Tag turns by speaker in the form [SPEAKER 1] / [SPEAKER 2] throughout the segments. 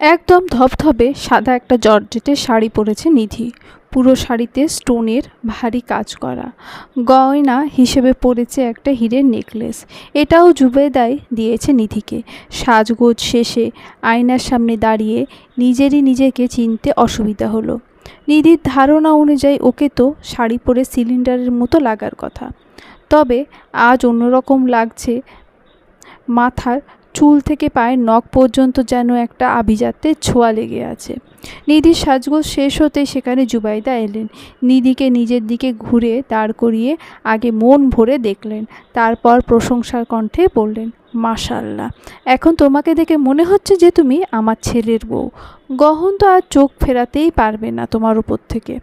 [SPEAKER 1] একদম ধবধবে সাদা একটা জর্জেটের শাড়ি পরেছে নিধি। পুরো শাড়িতে স্টোনের ভারী কাজ করা। গয়না হিসেবে পরেছে একটা হীরের নেকলেস। এটাও জুবেদাই দিয়েছে নিধিকে। সাজগোজ শেষে আয়নার সামনে দাঁড়িয়ে নিজেকে চিনতে অসুবিধা হলো। নিধির ধারণা অনুযায়ী ওকে তো শাড়ি পরে সিলিন্ডারের মতো লাগার কথা, তবে আজ অন্যরকম লাগছে। মাথার চুল থেকে পায়ের নখ পর্যন্ত যেন একটা আভিজাত্যের ছোঁয়া লেগে আছে। নিধির সাজগোজ শেষ হতেই সেখানে জুবাইদা এলেন। নিধিকে নিজের দিকে ঘুরে দাঁড় করিয়ে আগে মন ভরে দেখলেন, তারপর প্রশংসার কণ্ঠে বললেন, মাশাআল্লাহ, এখন তোমাকে দেখে মনে হচ্ছে যে তুমি আমার ছেলের বউ। গহন তো আর চোখ ফেরাতেই পারবে না তোমার উপর থেকে।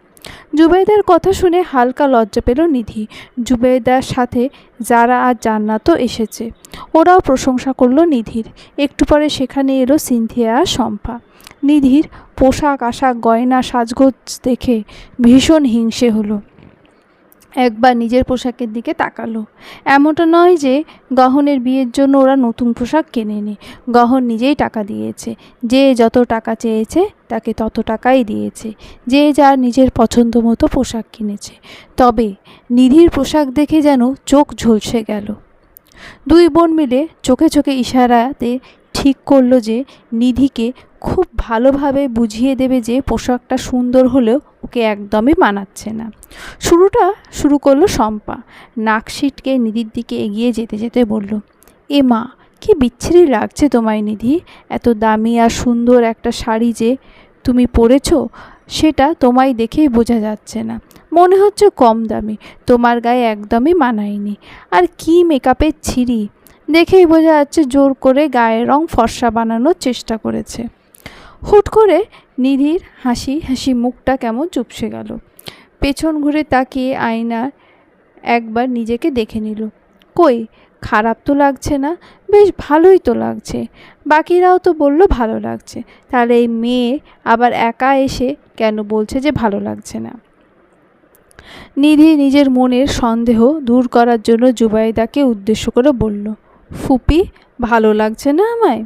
[SPEAKER 1] জুবাইদার কথা শুনে হালকা লজ্জা পেল নিধি। জুবাইদার সাথে যারা আর জান্নাতও এসেছে, ওরাও প্রশংসা করলো নিধির। একটু পরে সেখানে এলো সিনথিয়া আর শম্পা। নিধির পোশাক আশাক গয়না সাজগোজ দেখে ভীষণ হিংসে হলো। একবার নিজের পোশাকের দিকে তাকালো। এমনটা নয় যে গহনের বিয়ের জন্য ওরা নতুন পোশাক কেনেনি। গহন নিজেই টাকা দিয়েছে। যে যত টাকা চেয়েছে তাকে তত টাকাই দিয়েছে। যে যার নিজের পছন্দ মতো পোশাক কিনেছে। তবে নিধির পোশাক দেখে যেন চোখ ঝলসে গেল। দুই বোন মিলে চোখে চোখে ইশারাতে ঠিক করলো যে নিধিকে খুব ভালোভাবে বুঝিয়ে দেবে যে পোশাকটা সুন্দর হলেও ওকে একদমই মানাচ্ছে না। শুরু করলো শম্পা। নাক সিটকে নিধির দিকে এগিয়ে যেতে যেতে বলল, এ মা, কি বিচ্ছিরি লাগছে তোমায় নিধি। এত দামি আর সুন্দর একটা শাড়ি যে তুমি পরেছো, সেটা তোমায় দেখেই বোঝা যাচ্ছে না। মনে হচ্ছে কম দামি, তোমার গায়ে একদমই মানায়নি। আর কি মেকআপের ছিরি, দেখেই বোঝা যাচ্ছে জোর করে গায়ের রং ফর্সা বানানোর চেষ্টা করেছে। হুট করে নিধির হাসি মুখটা কেমন চুপসে গেল। পেছন ঘুরে তাকিয়ে আয়নার একবার নিজেকে দেখে নিল। কই, খারাপ তো লাগছে না, বেশ ভালোই তো লাগছে। বাকিরাও তো বলল ভালো লাগছে, তাহলে এই মেয়ে আবার একা এসে কেন বলছে যে ভালো লাগছে না? নিধি নিজের মনের সন্দেহ দূর করার জন্য জুবাইদাকে উদ্দেশ্য করে বলল, ফুপি, ভালো লাগছে না আমায়?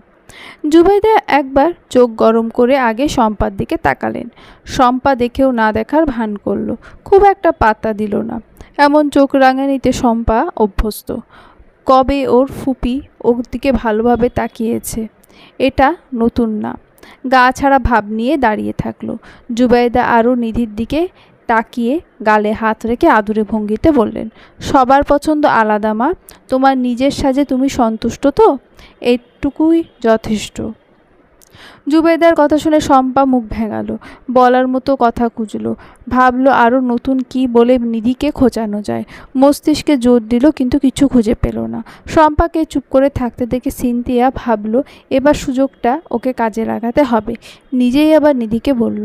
[SPEAKER 1] জুবাইদা একবার চোখ গরম করে আগে শম্পার দিকে তাকালেন। শম্পা দেখেও না দেখার ভান করলো, খুব একটা পাত্তা দিল না। এমন চোখ রাঙানিতে শম্পা অভ্যস্ত। কবে ওর ফুপি ওর দিকে ভালোভাবে তাকিয়েছে, এটা নতুন না। গা ছাড়া ভাব নিয়ে দাঁড়িয়ে থাকলো। জুবাইদা আরও নিধির দিকে তাকিয়ে গালে হাত রেখে আদুরে ভঙ্গিতে বললেন, সবার পছন্দ আলাদা মা, তোমার নিজের সাজে তুমি সন্তুষ্ট তো? এইটুকুই যথেষ্ট। জুবেদার কথা শুনে শম্পা মুখ ভেঙালো, বলার মতো কথা খুঁজলো, ভাবলো আরও নতুন কি বলে নিধিকে খোঁচানো যায়। মস্তিষ্কে জোর দিল, কিন্তু কিছু খুঁজে পেল না। শম্পাকে চুপ করে থাকতে দেখে সিনথিয়া ভাবলো এবার সুযোগটা ওকে কাজে লাগাতে হবে। নিজেই আবার নিধিকে বলল,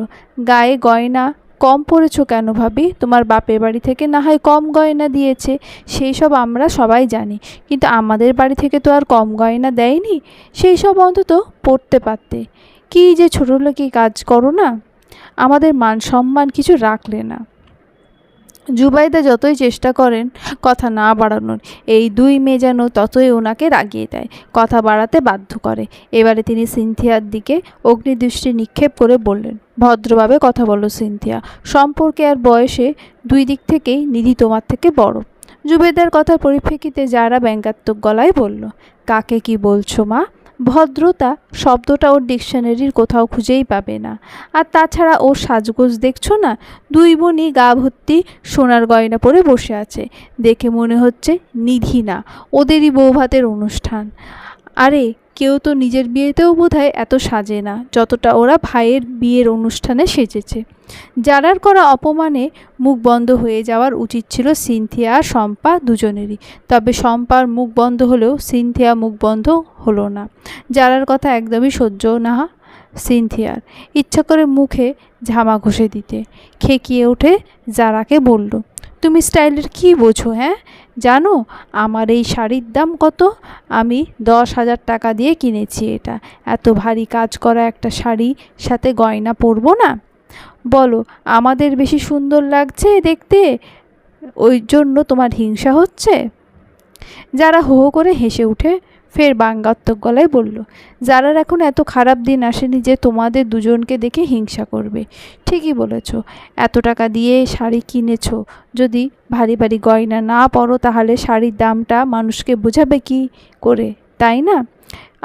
[SPEAKER 1] গায়ে গয়না কম পড়েছ কেন ভাবি? তোমার বাপের বাড়ি থেকে না হয় কম গয়না দিয়েছে, সেই সব আমরা সবাই জানি, কিন্তু আমাদের বাড়ি থেকে তো আর কম গয়না দেয়নি। সেই সব অন্তত পড়তে পারতে। কী যে ছোটোলোকি কাজ করো না, আমাদের মান সম্মান কিছু রাখলে না। জুবাইদা যতই চেষ্টা করেন কথা না বাড়ানোর, এই দুই মেয়ে যেন ততই ওনাকে রাগিয়ে দেয়, কথা বাড়াতে বাধ্য করে। এবারে তিনি সিনথিয়ার দিকে অগ্নিদৃষ্টি নিক্ষেপ করে বললেন, ভদ্রভাবে কথা বলো সিনথিয়া, সম্পর্কে আর বয়সে দুই দিক থেকেই নিধি তোমার থেকে বড়। জুবাইদার কথার পরিপ্রেক্ষিতে যারা ব্যঙ্গাত্মক গলায় বলল, কাকে কি বলছো মা? ভদ্রতা শব্দটা ওর ডিকশনারির কোথাও খুঁজেই পাবে না। আর তাছাড়া ওর সাজগোজ দেখছো না, দুই বোনই গা ভর্তি সোনার গয়না পরে বসে আছে, দেখে মনে হচ্ছে নিধি না, ওদেরই বৌভাতের অনুষ্ঠান। আরে কেউ তো নিজের বিয়েতেও বোধহয় এত সাজে না যতটা ওরা ভাইয়ের বিয়ের অনুষ্ঠানে সেজেছে। যারার করা অপমানে মুখ বন্ধ হয়ে যাওয়ার উচিত ছিল সিনথিয়া আর শম্পা দুজনেরই, তবে শম্পার মুখ বন্ধ হলেও সিনথিয়া মুখ বন্ধ হলো না। যারার কথা একদমই সহ্য না সিনথিয়ার, ইচ্ছা করে মুখে ঝামা ঘষে দিতে। খেকিয়ে উঠে যারাকে বলল, তুমি স্টাইলের কী বোঝো? হ্যাঁ, জানো আমার এই শাড়ির দাম কত? আমি 10,000 টাকা দিয়ে কিনেছি এটা। এত ভারী কাজ করা একটা শাড়ি সাথে গয়না পরবো না? বলো আমাদের বেশি সুন্দর লাগছে দেখতে, ওই জন্য তোমার হিংসা হচ্ছে? যারা হো হো করে হেসে উঠে ফের ব্যঙ্গাত্মক গলায় বলল, যারার এখন এত খারাপ দিন আসেনি যে তোমাদের দুজনকে দেখে হিংসা করবে। ঠিকই বলেছ, এত টাকা দিয়ে শাড়ি কিনেছ, যদি ভারী ভারী গয়না না পরো তাহলে শাড়ির দামটা মানুষকে বোঝাবে কি করে, তাই না?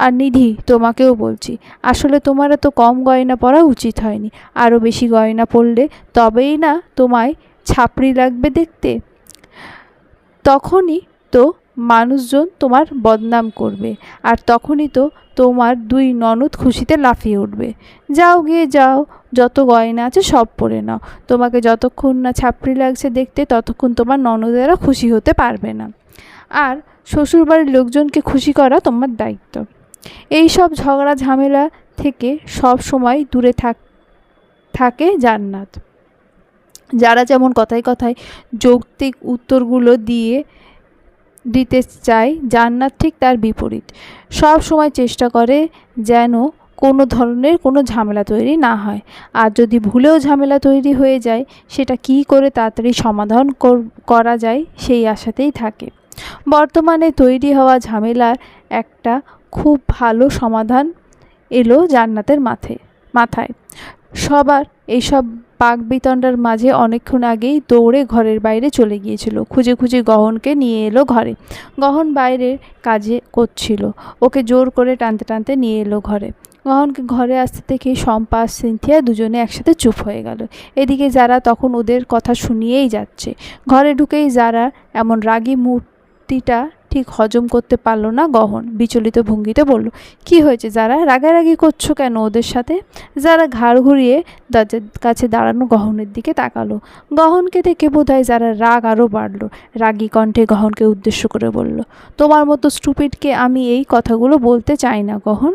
[SPEAKER 1] আর নিধি, তোমাকেও বলছি, আসলে তোমার এত কম গয়না পরা উচিত হয়নি। আরও বেশি গয়না পরলে তবেই না তোমায় ছাপড়ি লাগবে দেখতে। তখনই তো মানুষজন তোমার বদনাম করবে, আর তখনই তো তোমার দুই ননদ খুশিতে লাফিয়ে উঠবে। যাও গিয়ে যাও, যত গয়না আছে সব পরে নাও। তোমাকে যতক্ষণ না ছাপড়ি লাগছে দেখতে ততক্ষণ তোমার ননদেরা খুশি হতে পারবে না। আর শ্বশুরবাড়ির লোকজনকে খুশি করা তোমার দায়িত্ব। এই সব ঝগড়া ঝামেলা থেকে সব সময় দূরে থাকে জান্নাত। যারা যেমন কথায় কথায় যৌক্তিক উত্তরগুলো দিতে চায়, জান্নাত ঠিক তার বিপরীত। সব সময় চেষ্টা করে যেন কোনো ধরনের কোনো ঝামেলা তৈরি না হয়, আর যদি ভুলেও ঝামেলা তৈরি হয়ে যায় সেটা কী করে তাড়াতাড়ি সমাধান করা যায় সেই আশাতেই থাকে। বর্তমানে তৈরি হওয়া ঝামেলার একটা খুব ভালো সমাধান এলো জান্নাতের মাথায়। সবার এইসব বাকবিতণ্ডার মাঝে অনেকক্ষণ আগেই দৌড়ে ঘরের বাইরে চলে গিয়েছিল। খুঁজে খুঁজে গহনকে নিয়ে এলো ঘরে। গহন বাইরের কাজে করছিল, ওকে জোর করে টানতে টানতে নিয়ে এলো ঘরে। গহনকে ঘরে আসতে দেখে শম্পা আর সিনথিয়া দুজনে একসাথে চুপ হয়ে গেল। এদিকে যারা তখন ওদের কথা শুনিয়েই যাচ্ছে। ঘরে ঢুকেই যারা এমন রাগী মূর্তিটা ঠিক হজম করতে পারল না গহন। বিচলিত ভঙ্গিতে বলল, কি হয়েছে যারা, রাগারাগি করছো কেন ওদের সাথে? যারা ঘাড় ঘুরিয়ে দরজার কাছে দাঁড়ানো গহনের দিকে তাকালো। গহনকে দেখে বোধহয় যারা রাগ আরও বাড়ল। রাগী কণ্ঠে গহনকে উদ্দেশ্য করে বলল, তোমার মতো স্টুপিডকে আমি এই কথাগুলো বলতে চাই না গহন।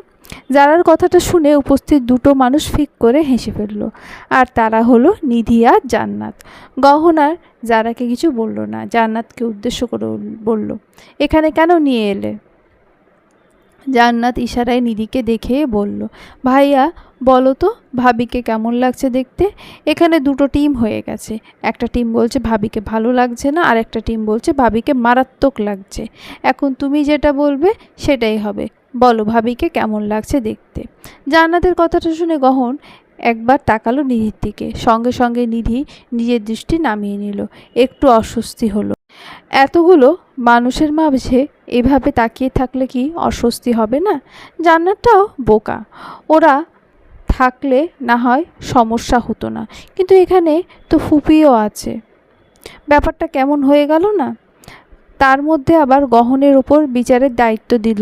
[SPEAKER 1] যারার কথাটা শুনে উপস্থিত দুটো মানুষ ফিক করে হেসে ফেলল, আর তারা হলো নিধি আর জান্নাত। গহন আর যারাকে কিছু বলল না, জান্নাতকে উদ্দেশ্য করে বলল, এখানে কেন নিয়ে এলে? জান্নাত ইশারায় নিধিকে দেখে বলল, ভাইয়া বলো তো ভাবিকে কেমন লাগছে দেখতে? এখানে দুটো টিম হয়ে গেছে। একটা টিম বলছে ভাবিকে ভালো লাগছে না, আর একটা টিম বলছে ভাবিকে মারাত্মক লাগছে। এখন তুমি যেটা বলবে সেটাই হবে। বলো ভাবিকে কেমন লাগছে দেখতে? জান্নাতের কথাটা শুনে গহন একবার তাকালো নিধির দিকে। সঙ্গে সঙ্গে নিধি নিজের দৃষ্টি নামিয়ে নিল। একটু অস্বস্তি হলো। এতগুলো মানুষের মাঝে এভাবে তাকিয়ে থাকলে কি অস্বস্তি হবে না? জান্নাতটাও বোকা, ওরা থাকলে না হয় সমস্যা হতো না, কিন্তু এখানে তো ফুপিও আছে। ব্যাপারটা কেমন হয়ে গেল না? তার মধ্যে আবার গহনের ওপর বিচারের দায়িত্ব দিল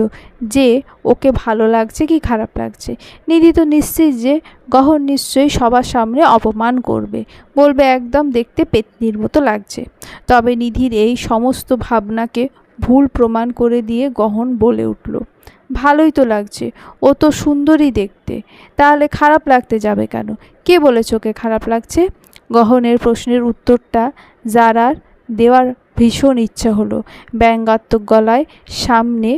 [SPEAKER 1] যে ওকে ভালো লাগছে কি খারাপ লাগছে। নিধি তো নিশ্চিত যে গহন নিশ্চয়ই সবার সামনে অপমান করবে, বলবে একদম দেখতে পেতনির মতো লাগছে। তবে নিধির এই সমস্ত ভাবনাকে ভুল প্রমাণ করে দিয়ে গহন বলে উঠল, ভালোই তো লাগছে, ও তো সুন্দরী দেখতে, তাহলে খারাপ লাগতে যাবে কেন? কে বলেছে ওকে খারাপ লাগছে? গহনের প্রশ্নের উত্তরটা যারার দেওয়ার ভীষণ ইচ্ছা হলো। ব্যঙ্গাত্মক গলায় সামনে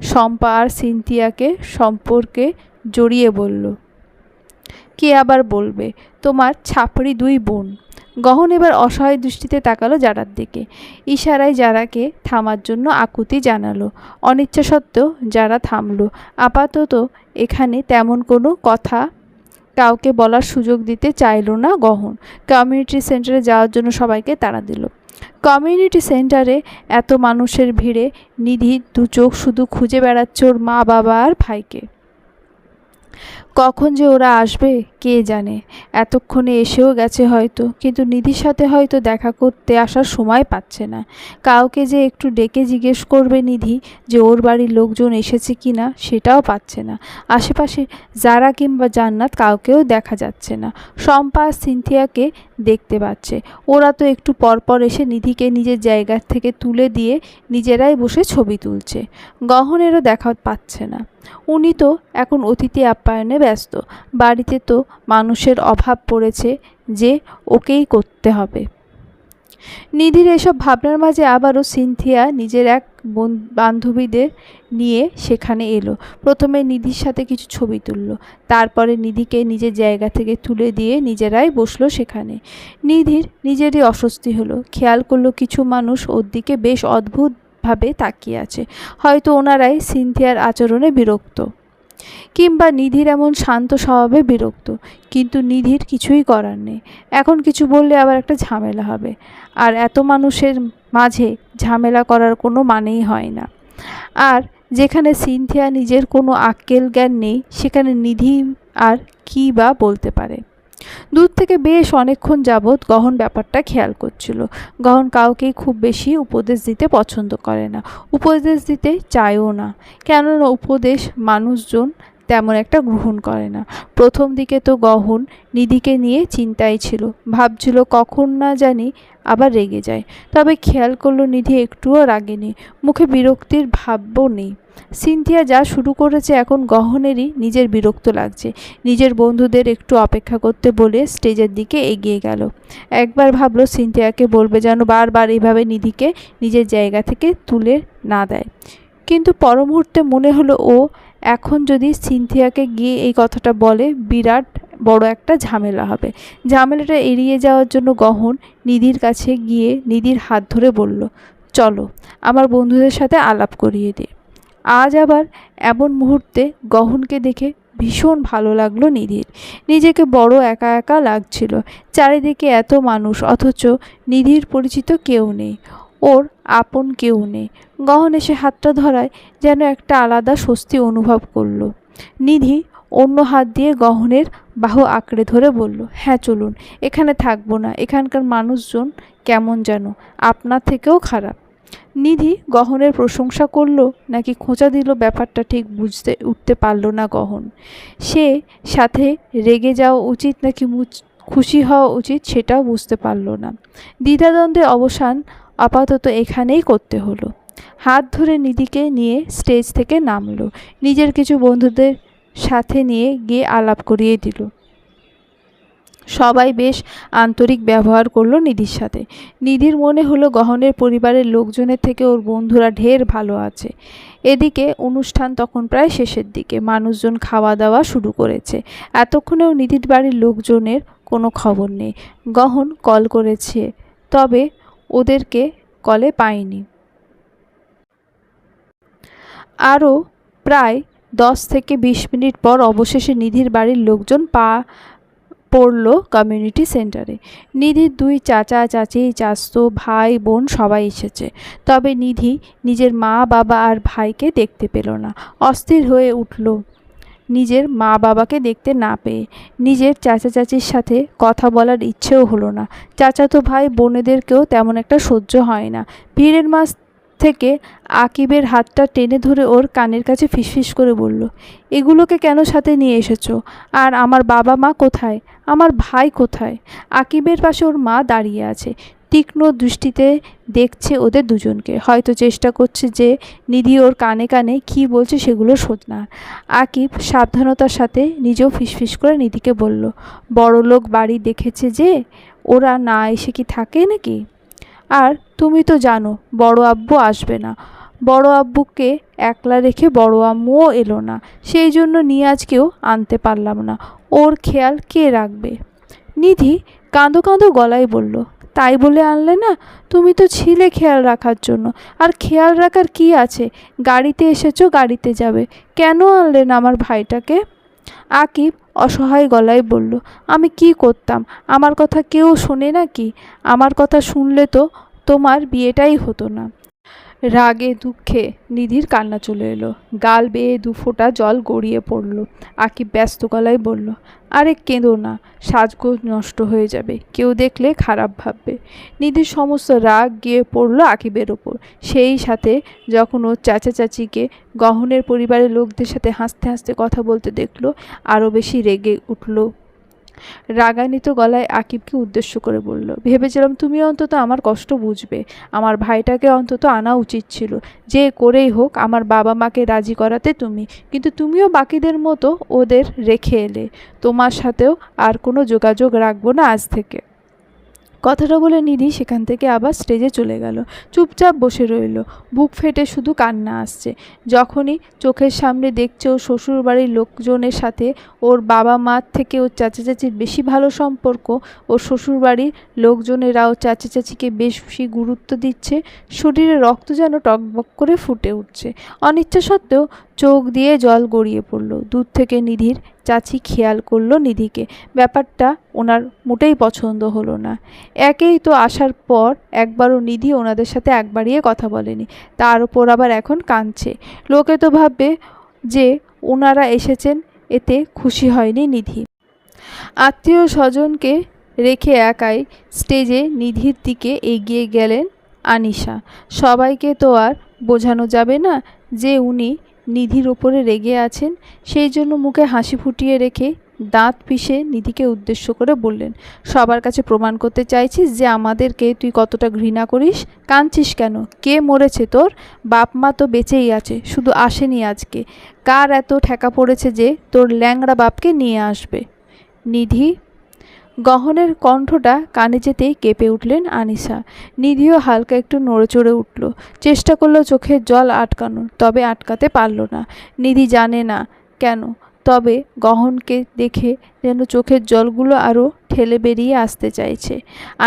[SPEAKER 1] শম্পা আর সিনথিয়াকে সম্পর্কে জড়িয়ে বলল, কে আবার বলবে, তোমার ছাপড়ি দুই বোন। গহন এবার অসহায় দৃষ্টিতে তাকালো যারার দিকে। ইশারায় যারাকে থামার জন্য আকুতি জানালো। অনিচ্ছা সত্ত্বেও যারা থামলো। আপাতত এখানে তেমন কোনো কথা কাউকে বলার সুযোগ দিতে চাইল না গহন। কমিউনিটি সেন্টারে যাওয়ার জন্য সবাইকে তাড়া দিল। কমিউনিটি সেন্টারে এত মানুষের ভিড়ে নিধি দু চোখ শুধু খুঁজে বেড়াচ্ছে ওর মা বাবা আর ভাইকে। কখন যে ওরা আসবে কে জানে। এতক্ষণে এসেও গেছে হয়তো, কিন্তু নিধির সাথে হয়তো দেখা করতে আসার সময় পাচ্ছে না। কাউকে যে একটু ডেকে জিজ্ঞেস করবে নিধি যে ওর বাড়ির লোকজন এসেছে কি না, সেটাও পাচ্ছে না। আশেপাশে যারা কিংবা জান্নাত কাউকেও দেখা যাচ্ছে না। শম্পা আর সিনথিয়াকে দেখতে পাচ্ছে। ওরা তো একটু পরপর এসে নিধিকে নিজের জায়গা থেকে তুলে দিয়ে নিজেরাই বসে ছবি তুলছে। গহনেরও দেখা পাচ্ছে না। উনি তো এখন অতিথি আপ্যায়নে ব্যস্ত। বাড়িতে তো মানুষের অভাব পড়েছে যে ওকেই করতে হবে। নিধির এসব ভাবনার মাঝে আবারও সিনথিয়া নিজের এক বান্ধবীদের নিয়ে সেখানে এলো। প্রথমে নিধির সাথে কিছু ছবি তুলল, তারপরে নিধিকে নিজের জায়গা থেকে তুলে দিয়ে নিজেরাই বসলো সেখানে। নিধির নিজেরই অস্বস্তি হলো। খেয়াল করলো কিছু মানুষ ওর দিকে বেশ অদ্ভুত ভাবে তাকিয়ে আছে। হয়তো ওনারাই সিনথিয়ার আচরণে বিরক্ত, কিংবা নিধির এমন শান্ত স্বভাবে বিরক্ত। কিন্তু নিধির কিছুই করার নেই। এখন কিছু বললে আবার একটা ঝামেলা হবে, আর এত মানুষের মাঝে ঝামেলা করার কোনো মানেই হয় না। আর যেখানে সিনথিয়া নিজের কোনো আক্কেল জ্ঞান নেই, সেখানে নিধি আর কী বা বলতে পারে। দূর থেকে বেশ অনেকক্ষণ যাবৎ গহন ব্যাপারটা খেয়াল করছিল। গহন কাউকেই খুব বেশি উপদেশ দিতে পছন্দ করে না, উপদেশ দিতে চায়ও না, কেননা উপদেশ মানুষজন তেমন একটা গ্রহণ করে না। প্রথম দিকে তো গহন নিধিকে নিয়ে চিন্তায় ছিল, ভাবছিল কখন না জানি আবার রেগে যায়। তবে খেয়াল করলো নিধি একটুও রাগেনি, মুখে বিরক্তির ভাবও নেই। সিনথিয়া যা শুরু করেছে এখন গহনেরই নিজের বিরক্ত লাগছে। নিজের বন্ধুদের একটু অপেক্ষা করতে বলে স্টেজের দিকে এগিয়ে গেল। একবার ভাবলো সিনথিয়াকে বলবে যেন বারবার এইভাবে নিধিকে নিজের জায়গা থেকে তুলে না দেয়, কিন্তু পর মুহূর্তে মনে হলো এখন যদি সিনথিয়াকে গিয়ে এই কথাটা বলে বিরাট বড় একটা ঝামেলা হবে। ঝামেলাটা এড়িয়ে যাওয়ার জন্য গহন নিধির কাছে গিয়ে নিধির হাত ধরে বলল, চলো আমার বন্ধুদের সাথে আলাপ করিয়ে দে। আজ আবার এমন মুহূর্তে গহনকে দেখে ভীষণ ভালো লাগলো নিধির। নিজেকে বড় একা একা লাগছিল। চারিদিকে এত মানুষ, অথচ নিধির পরিচিত কেউ নেই, ওর আপন কেউ নেই। গহন এসে হাতটা ধরায় যেন একটা আলাদা স্বস্তি অনুভব করলো। নিধি অন্য হাত দিয়ে গহনের বাহু আঁকড়ে ধরে বলল, হ্যাঁ চলুন, এখানে থাকবো না, এখানকার মানুষজন কেমন যেন আপনার থেকেও খারাপ। নিধি গহনের প্রশংসা করলো নাকি খোঁচা দিল ব্যাপারটা ঠিক বুঝতে উঠতে পারল না গহন। সে সাথে রেগে যাওয়া উচিত নাকি খুশি হওয়া উচিত সেটাও বুঝতে পারল না। দ্বিধাদ্বন্দ্বের অবসান আপাতত এখানেই করতে হলো। হাত ধরে নিধিকে নিয়ে স্টেজ থেকে নামলো, নিজের কিছু বন্ধুদের সাথে নিয়ে গিয়ে আলাপ করিয়ে দিল। সবাই বেশ আন্তরিক ব্যবহার করলো নিধির সাথে। নিধির মনে হলো গহনের পরিবারের লোকজনের থেকে ওর বন্ধুরা ঢের ভালো আছে। এদিকে অনুষ্ঠান তখন প্রায় শেষের দিকে, মানুষজন খাওয়া দাওয়া শুরু করেছে। এতক্ষণেও নিধির বাড়ির লোকজনের কোনো খবর নেই। গহন কল করেছে, তবে ওদেরকে কলে পায়নি। আরও প্রায় 10 থেকে 20 মিনিট পর অবশেষে নিধির বাড়ির লোকজন পড়ল কমিউনিটি সেন্টারে। নিধির 2 চাচা চাচি, চাচতো ভাই বোন সবাই এসেছে। তবে নিধি নিজের মা বাবা আর ভাইকে দেখতে পেল না। অস্থির হয়ে উঠল নিজের মা বাবাকে দেখতে না পেয়ে। নিজের চাচা চাচির সাথে কথা বলার ইচ্ছেও হলো না। চাচাতো ভাই বোনেদেরকেও তেমন একটা সহ্য হয় না। ভিড়ের মাঝ থেকে আকিবের হাতটা টেনে ধরে ওর কানের কাছে ফিসফিস করে বলল, এগুলোকে কেন সাথে নিয়ে এসেছো? আর আমার বাবা মা কোথায়? আমার ভাই কোথায়? আকিবের পাশে ওর মা দাঁড়িয়ে আছে, তীক্ষ্ণ দৃষ্টিতে দেখছে ওদের দুজনকে। হয়তো চেষ্টা করছে যে নিধি ওর কানে কানে কী বলছে সেগুলো শোনার। আকিব সাবধানতার সাথে নিজেও ফিসফিস করে নিধিকে বলল, বড়লোক বাড়ি দেখেছে যে, ওরা না এসে কি থাকে নাকি? আর তুমি তো জানো বড় আব্বু আসবে না। বড় আব্বুকে একলা রেখে বড় আম্মুও এলো না, সেই জন্য নিয়াজকেও আনতে পারলাম না। ওর খেয়াল কে রাখবে? নিধি কাঁদো কাঁদো গলায় বলল, তাই বলে আনলে না? তুমি তো ছিলে খেয়াল রাখার জন্য। আর খেয়াল রাখার কি আছে? গাড়িতে এসেছো, গাড়িতে যাবে, কেন আনলে না আমার ভাইটাকে? আকিব অসহায় গলায় বলল, আমি কি করতাম? আমার কথা কেউ শোনে নাকি? আমার কথা শুনলে তো তোমার বিয়েটাই হতো না। রাগে দুঃখে নিধির কান্না চলে এলো, গাল বেয়ে 2 ফোঁটা জল গড়িয়ে পড়ল। আকিব ব্যস্ত গলায় বলল, আরে কেঁদো না, সাজগোজ নষ্ট হয়ে যাবে, কেউ দেখলে খারাপ ভাববে। নিধির সমস্ত রাগ গিয়ে পড়ল আকিবের ওপর। সেই সাথে যখন ওর চাচা চাচিকে গহনের পরিবারের লোকদের সাথে হাসতে হাসতে কথা বলতে দেখলো, আরও বেশি রেগে উঠল। রাগান্বিত গলায় আকিবকে উদ্দেশ্য করে বলল, ভেবেছিলাম তুমি অন্তত আমার কষ্ট বুঝবে। আমার ভাইটাকে অন্তত আনা উচিত ছিল। যে করেই হোক আমার বাবা মাকে রাজি করাতে তুমি, কিন্তু তুমিও বাকিদের মতো ওদের রেখে এলে। তোমার সাথেও আর কোনো যোগাযোগ রাখবো না আজ থেকে। কথাটা বলে নিধি সেখান থেকে আবার স্টেজে চলে গেল। চুপচাপ বসে রইল, বুক ফেটে শুধু কান্না আসছে। যখনই চোখের সামনে দেখছে ওর শ্বশুরবাড়ির লোকজনের সাথে ওর বাবা মার থেকে ওর চাচা চাচির বেশি ভালো সম্পর্ক, ওর শ্বশুরবাড়ির লোকজনেরা ওর চাচা চাচিকে বেশি গুরুত্ব দিচ্ছে, শরীরে রক্ত যেন টকবক করে ফুটে উঠছে। অনিচ্ছা সত্ত্বেও চোখ দিয়ে জল গড়িয়ে পড়ল। দূর থেকে নিধির চাচি খেয়াল করলো নিধিকে। ব্যাপারটা ওনার মোটেই পছন্দ হলো না। একেই তো আসার পর একবারও নিধি ওনাদের সাথে একবারিয়ে কথা বলেনি, তার উপর আবার এখন কাঁদছে। লোকে তো ভাববে যে ওনারা এসেছেন, এতে খুশি হয়নি নিধি। আত্মীয় স্বজনকে রেখে একাই স্টেজে নিধির দিকে এগিয়ে গেলেন আনিশা। সবাইকে তো আর বোঝানো যাবে না যে উনি নিধির ওপরে রেগে আছেন, সেই জন্য মুখে হাসি ফুটিয়ে রেখে দাঁত পিষে নিধিকে উদ্দেশ্য করে বললেন, সবার কাছে প্রমাণ করতে চাইছিস যে আমাদেরকে তুই কতটা ঘৃণা করিস? কাঁদছিস কেন? কে মরেছে তোর? বাপ মা তো বেঁচেই আছে, শুধু আসেনি আজকে। কার এত ঠেকা পড়েছে যে তোর ল্যাংড়া বাপকে নিয়ে আসবে? নিধি। গহনের কণ্ঠটা কানে যেতেই কেঁপে উঠলেন আনিশা। নিধিও হালকা একটু নড়েচড়ে উঠল, চেষ্টা করলো চোখের জল আটকানোর, তবে আটকাতে পারল না। নিধি জানে না কেন, তবে গহনকে দেখে যেন চোখের জলগুলো আরও ঠেলে বেরিয়ে আসতে চাইছে।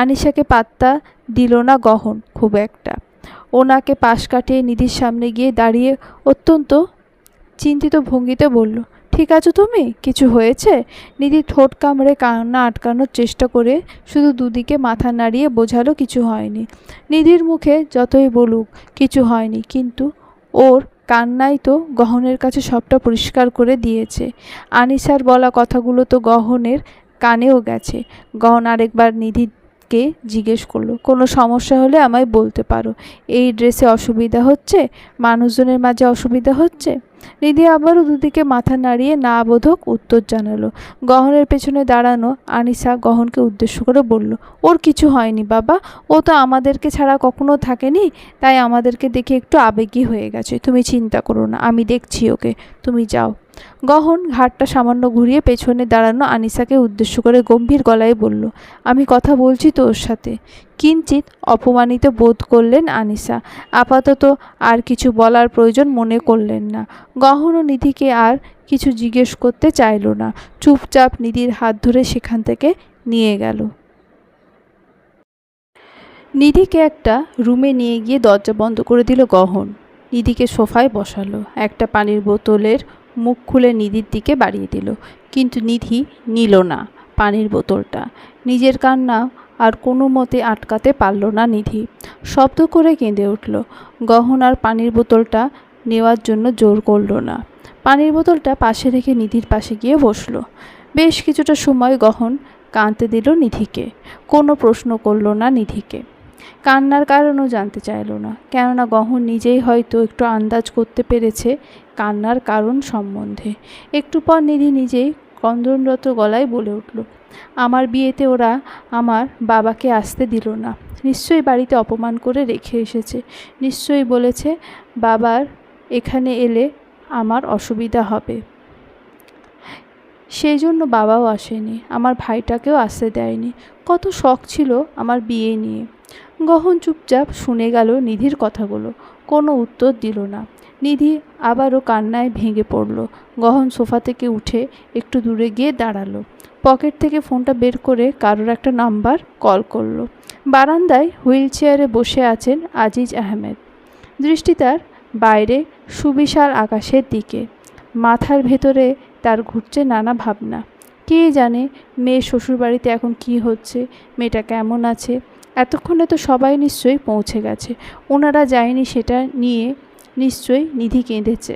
[SPEAKER 1] আনিশাকে পাত্তা দিল না গহন খুব একটা। ওনাকে পাশ কাটিয়ে নিধির সামনে গিয়ে দাঁড়িয়ে অত্যন্ত চিন্তিত ভঙ্গিতে বলল, ঠিক আছো তুমি? কিছু হয়েছে? নিধি ঠোঁট কামড়ে কান্না আটকানোর চেষ্টা করে শুধু দুদিকে মাথা নাড়িয়ে বোঝালো কিছু হয়নি। নিধির মুখে যতই বলুক কিছু হয়নি, কিন্তু ওর কান্নাই তো গহনের কাছে সবটা পরিষ্কার করে দিয়েছে। আনিশার বলা কথাগুলো তো গহনের কানেও গেছে। গহন আরেকবার নিধিকে জিজ্ঞেস করলো, কোনো সমস্যা হলে আমায় বলতে পারো। এই ড্রেসে অসুবিধা হচ্ছে? মানুষজনের মাঝে অসুবিধা হচ্ছে? নিধি আবারও দুদিকে মাথা নাড়িয়ে না বোধক উত্তর জানালো। গহনের পেছনে দাঁড়ানো আনিশা গহনকে উদ্দেশ্য করে বলল, ওর কিছু হয়নি বাবা, ও তো আমাদেরকে ছাড়া কখনো থাকেনি, তাই আমাদেরকে দেখে একটু আবেগী হয়ে গেছে। তুমি চিন্তা করো না, আমি দেখছি ওকে, তুমি যাও। গহন ঘাটটা সামান্য ঘুরিয়ে পেছনে দাঁড়ানো আনিশাকে উদ্দেশ্য করে গম্ভীর গলায় বলল, আমি কথা বলছি তো ওর সাথে। কিঞ্চিত অপমানিত বোধ করলেন আনিশা। আপাতত আর কিছু বলার প্রয়োজন মনে করলেন না। গহন ও নিধিকে আর কিছু জিজ্ঞেস করতে চাইল না, চুপচাপ নিধির হাত ধরে সেখান থেকে নিয়ে গেল। নিধিকে একটা রুমে নিয়ে গিয়ে দরজা বন্ধ করে দিল গহন। নিধিকে সোফায় বসালো, একটা পানির বোতলের মুখ খুলে নিধির দিকে বাড়িয়ে দিল, কিন্তু নিধি নিল না পানির বোতলটা। নিজের কান্না আর কোনো মতে আটকাতে পারল না নিধি, শব্দ করে কেঁদে উঠল। গহন আর পানির বোতলটা নেওয়ার জন্য জোর করল না, পানির বোতলটা পাশে রেখে নিধির পাশে গিয়ে বসল। বেশ কিছুটা সময় গহন কাঁদতে দিল নিধিকে, কোনো প্রশ্ন করল না নিধিকে। কান্নার কারণও জানতে চাইল না, কেননা গহন নিজেই হয়তো একটু আন্দাজ করতে পেরেছে কান্নার কারণ সম্বন্ধে। একটু পর নিধি নিজেই ক্রন্দনরত গলায় বলে উঠল, আমার বিয়েতে ওরা আমার বাবাকে আসতে দিল না, নিশ্চয়ই বাড়িতে অপমান করে রেখে এসেছে, নিশ্চয়ই বলেছে বাবার এখানে এলে আমার অসুবিধা হবে, সেই জন্য বাবাও আসেনি, আমার ভাইটাকেও আসতে দেয়নি। কত শখ ছিল আমার বিয়ে নিয়ে। গহন চুপচাপ শুনে গেল নিধির কথাগুলো, কোনো উত্তর দিল না। নিধি আবারও কান্নায় ভেঙে পড়ল। গহন সোফা থেকে উঠে একটু দূরে গিয়ে দাঁড়ালো, পকেট থেকে ফোনটা বের করে কারোর একটা নাম্বার কল করলো। বারান্দায় হুইল চেয়ারে বসে আছেন আজিজ আহমেদ, দৃষ্টি তার বাইরে সুবিশাল আকাশের দিকে। মাথার ভেতরে তার ঘুরছে নানা ভাবনা। কে জানে মেয়ে শ্বশুরবাড়িতে এখন কি হচ্ছে, মেয়েটা কেমন আছে। এতক্ষণে তো সবাই নিশ্চয়ই পৌঁছে গেছে, ওনারা যায়নি সেটা নিয়ে নিশ্চয়ই নিধি কেঁদেছে।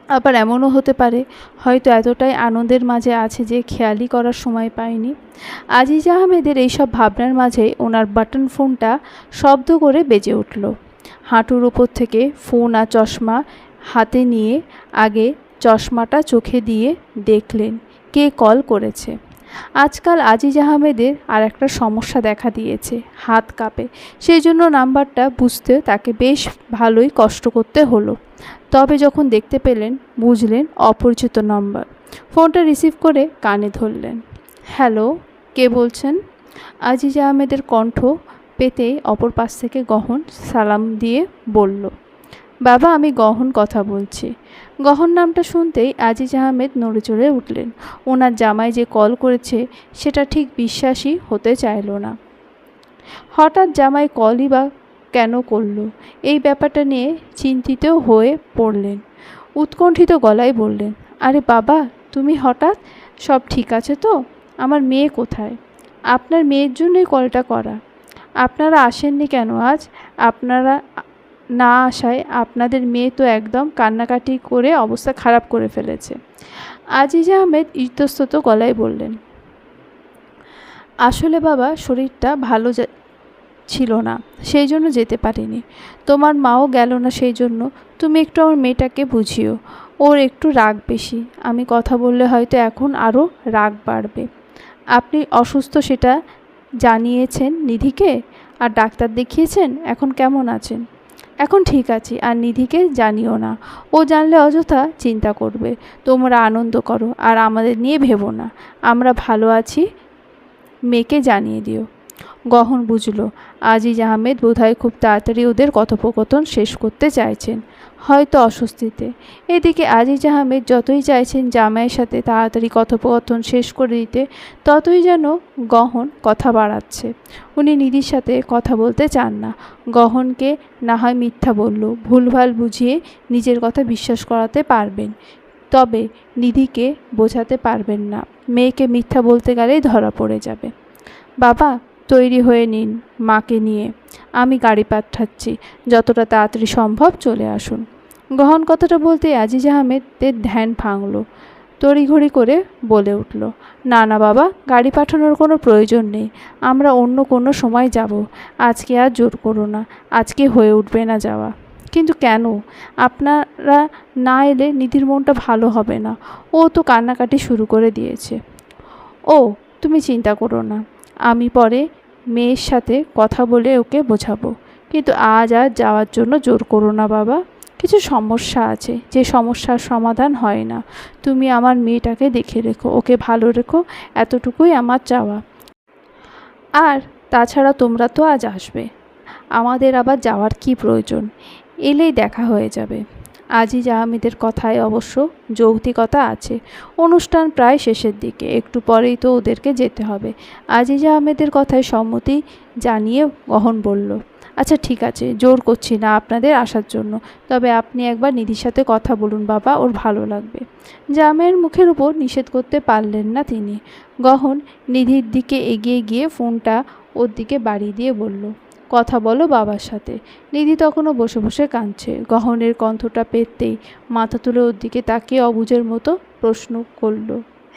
[SPEAKER 1] আবার এমনও হতে পারে হয়তো এতটাই আনন্দের মাঝে আছে যে খেয়ালই করার সময় পায়নি। আজিজ আহমেদের এইসব ভাবনার মাঝে ওনার বাটন ফোনটা শব্দ করে বেজে উঠল। হাঁটুর ওপর থেকে ফোন আর চশমা হাতে নিয়ে আগে চশমাটা চোখে দিয়ে দেখলেন কে কল করেছে। আজকাল আজিজ আহমেদের আর একটা সমস্যা দেখা দিয়েছে, হাত কাঁপে। সেই জন্য নাম্বারটা বুঝতে তাকে বেশ ভালোই কষ্ট করতে হলো। তবে যখন দেখতে পেলেন বুঝলেন অপরিচিত নাম্বার। ফোনটা রিসিভ করে কানে ধরলেন। হ্যালো, কে বলছেন? আজিজ আহমেদের কণ্ঠ পেতেই অপর পাশ থেকে গহন সালাম দিয়ে বলল, বাবা, আমি গহন কথা বলছি। গহন নামটা শুনতেই আজিজ আহমেদ নড়ে চড়ে উঠলেন। ওনার জামাই যে কল করেছে সেটা ঠিক বিশ্বাসই হতে চাইল না। হঠাৎ জামাই কলই বা কেন করলো, এই ব্যাপারটা নিয়ে চিন্তিত হয়ে পড়লেন। উৎকণ্ঠিত গলায় বললেন, আরে বাবা, তুমি হঠাৎ, সব ঠিক আছে তো? আমার মেয়ে কোথায়? আপনার মেয়ের জন্যই কলটা করা। আপনারা আসেননি কেন আজ? আপনারা না আসায় আপনাদের মেয়ে তো একদম কান্নাকাটি করে অবস্থা খারাপ করে ফেলেছে। আজিজ আহমেদ ইতস্তত গলায় বললেন, আসলে বাবা, শরীরটা ভালো ছিল না, সেই জন্য যেতে পারিনি। তোমার মাও গেল না, সেই জন্য তুমি একটু আমার মেয়েটাকে বুঝিও। ওর একটু রাগ বেশি, আমি কথা বললে হয়তো এখন আরও রাগ বাড়বে। আপনি অসুস্থ সেটা জানিয়েছেন নিধিকে? আর ডাক্তার দেখিয়েছেন? এখন কেমন আছেন? এখন ঠিক আছি, আর নিধিকে জানিও না। ও জানলে অযথা চিন্তা করবে। তোমরা আনন্দ করো আর আমাদের নিয়ে ভেবো না। আমরা ভালো আছি, মেয়েকে জানিয়ে দিও। গহন বুঝল আজিজ আহমেদ বোধহয় খুব তাড়াতাড়ি ওদের কথোপকথন শেষ করতে চাইছেন, হয়তো অস্বস্তিতে। এদিকে আজিজ আহমেদ যতই চাইছেন জামাইয়ের সাথে তাড়াতাড়ি কথোপকথন শেষ করে দিতে, ততই যেন গহন কথা বাড়াচ্ছে। উনি নিধির সাথে কথা বলতে চান না। গহনকে না হয় মিথ্যা বলল, ভুলভাল বুঝিয়ে নিজের কথা বিশ্বাস করাতে পারবেন, তবে নিধিকে বোঝাতে পারবেন না। মেয়েকে মিথ্যা বলতে গেলেই ধরা পড়ে যাবে। বাবা, তৈরি হয়ে নিন মাকে নিয়ে, আমি গাড়ি পাঠাচ্ছি, যতটা তাড়াতাড়ি সম্ভব চলে আসুন। গহন কথাটা বলতে আজিজ আহমেদের ধ্যান ভাঙল। তড়িঘড়ি করে বলে উঠল, না না বাবা, গাড়ি পাঠানোর কোনো প্রয়োজন নেই, আমরা অন্য কোনো সময় যাব। আজকে আর জোর করো না, আজকে হয়ে উঠবে না যাওয়া। কিন্তু কেন? আপনারা না এলে নিধির মনটা ভালো হবে না, ও তো কান্নাকাটি শুরু করে দিয়েছে। ও, তুমি চিন্তা করো না, আমি পরে মেয়ের সাথে কথা বলে ওকে বোঝাবো। কিন্তু আজ আর যাওয়ার জন্য জোর করো না বাবা। কিছু সমস্যা আছে, যে সমস্যার সমাধান হয় না। তুমি আমার মেয়েটাকে দেখে রেখো, ওকে ভালো রেখো, এতটুকুই আমার চাওয়া। আর তাছাড়া তোমরা তো আজ আসবে, আমাদের আবার যাওয়ার কি প্রয়োজন? এলেই দেখা হয়ে যাবে। আজিজ আহমেদের কথায় অবশ্য যৌক্তিকতা আছে। অনুষ্ঠান প্রায় শেষের দিকে, একটু পরেই তো ওদেরকে যেতে হবে। আজিজ আহমেদের কথায় সম্মতি জানিয়ে গহন বলল, আচ্ছা ঠিক আছে, জোর করছি না আপনাদের আসার জন্য, তবে আপনি একবার নিধির সাথে কথা বলুন বাবা, ওর ভালো লাগবে। জামাইয়ের মুখের উপর নিষেধ করতে পারলেন না তিনি। গহন নিধির দিকে এগিয়ে গিয়ে ফোনটা ওর দিকে বাড়িয়ে দিয়ে বলল, কথা বলো বাবার সাথে। নিধি তখনও বসে বসে কাঁদছে। গহনের কণ্ঠটা পেতেই মাথা তুলে ওর দিকে তাকিয়ে অবুঝের মতো প্রশ্ন করল,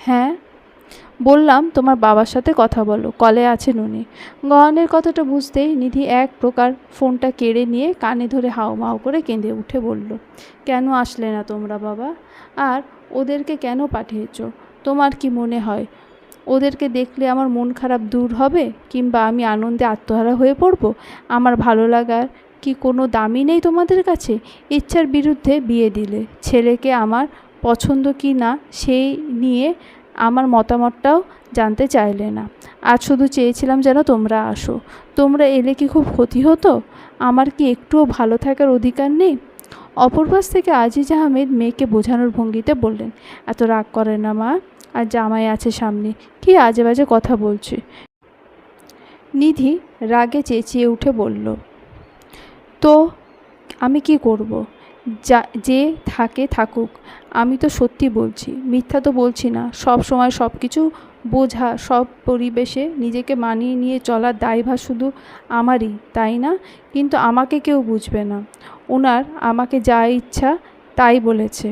[SPEAKER 1] হ্যাঁ? বললাম তোমার বাবার সাথে কথা বলো, কলে আছেন উনি। গহনের কথাটা বুঝতেই নিধি এক প্রকার ফোনটা কেড়ে নিয়ে কানে ধরে হাউমাউ করে কেঁদে উঠে বলল, কেন আসলে না তোমরা বাবা? আর ওদেরকে কেন পাঠিয়েছ? তোমার কি মনে হয় ওদেরকে দেখলে আমার মন খারাপ দূর হবে, কিংবা আমি আনন্দে আত্মহারা হয়ে পড়ব? আমার ভালো লাগার কি কোনো দামই নেই তোমাদের কাছে? ইচ্ছার বিরুদ্ধে বিয়ে দিলে, ছেলেকে আমার পছন্দ কি না সেই নিয়ে আমার মতামতটাও জানতে চাইলে না। আজ শুধু চেয়েছিলাম যেন তোমরা আসো। তোমরা এলে কি খুব ক্ষতি হতো? আমার কি একটুও ভালো থাকার অধিকার নেই? অপর পাশ থেকে আজিজ আহমেদ মেয়েকে বোঝানোর ভঙ্গিতে বললেন, এত রাগ করে না মা, আর জামাই আছে সামনে, কি আজে বাজে কথা বলছে। নিধি রাগে চেঁচিয়ে উঠে বলল, তো আমি কি করব? যে থাকে থাকুক, আমি তো সত্যি বলছি, মিথ্যা তো বলছি না। সব সময় সব কিছু বোঝা, সব পরিবেশে নিজেকে মানিয়ে নিয়ে চলার দায়ভার শুধু আমারই, তাই না? কিন্তু আমাকে কেউ বুঝবে না। ওনার আমাকে যা ইচ্ছা তাই বলেছে,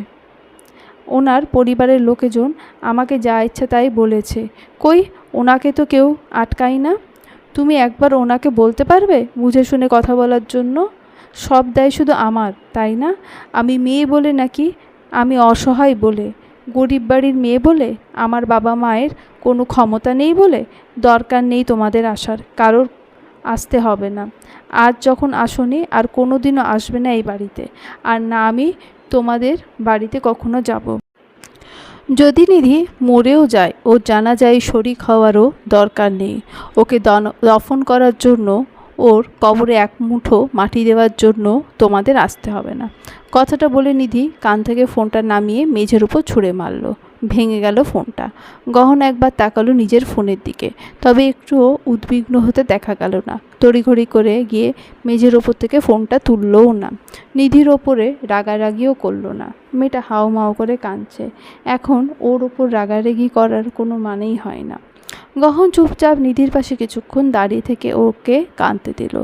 [SPEAKER 1] ওনার পরিবারের লোকজন আমাকে যা ইচ্ছা তাই বলেছে। কই, ওনাকে তো কেউ আটকাই না। তুমি একবার ওনাকে বলতে পারবে বুঝে শুনে কথা বলার জন্য? সব দায় শুধু আমার, তাই না? আমি মেয়ে বলে নাকি? আমি অসহায় বলে? গরিব বাড়ির মেয়ে বলে? আমার বাবা মায়ের কোনো ক্ষমতা নেই বলে? দরকার নেই তোমাদের আসার, কারোর আসতে হবে না। আজ যখন আসোনি, আর কোনো দিনও আসবে না এই বাড়িতে, আর না আমি তোমাদের বাড়িতে কখনো যাব। যদি নিধি মরেও যায় ওর জানাজায় শরিক হওয়ারও দরকার নেই। ওকে দফন করার জন্য, ওর কবরে এক মুঠো মাটি দেওয়ার জন্য তোমাদের আসতে হবে না। কথাটা বলে নিধি কান থেকে ফোনটা নামিয়ে মেঝের উপর ছুঁড়ে মারল। ভেঙে গেল ফোনটা। গহন একবার তাকালো নিজের ফোনের দিকে, তবে একটুও উদ্বিগ্ন হতে দেখা গেল না। তড়িঘড়ি করে গিয়ে মেঝের ওপর থেকে ফোনটা তুললও না। নিধির ওপরে রাগারাগিও করলো না। মেয়েটা হাউমাউ করে কাঁদছে। এখন ওর ওপর রাগারাগি করার কোনো মানেই হয় না। গহন চুপচাপ নিধির পাশে কিছুক্ষণ দাঁড়িয়ে থেকে ওকে কাঁদতে দিল।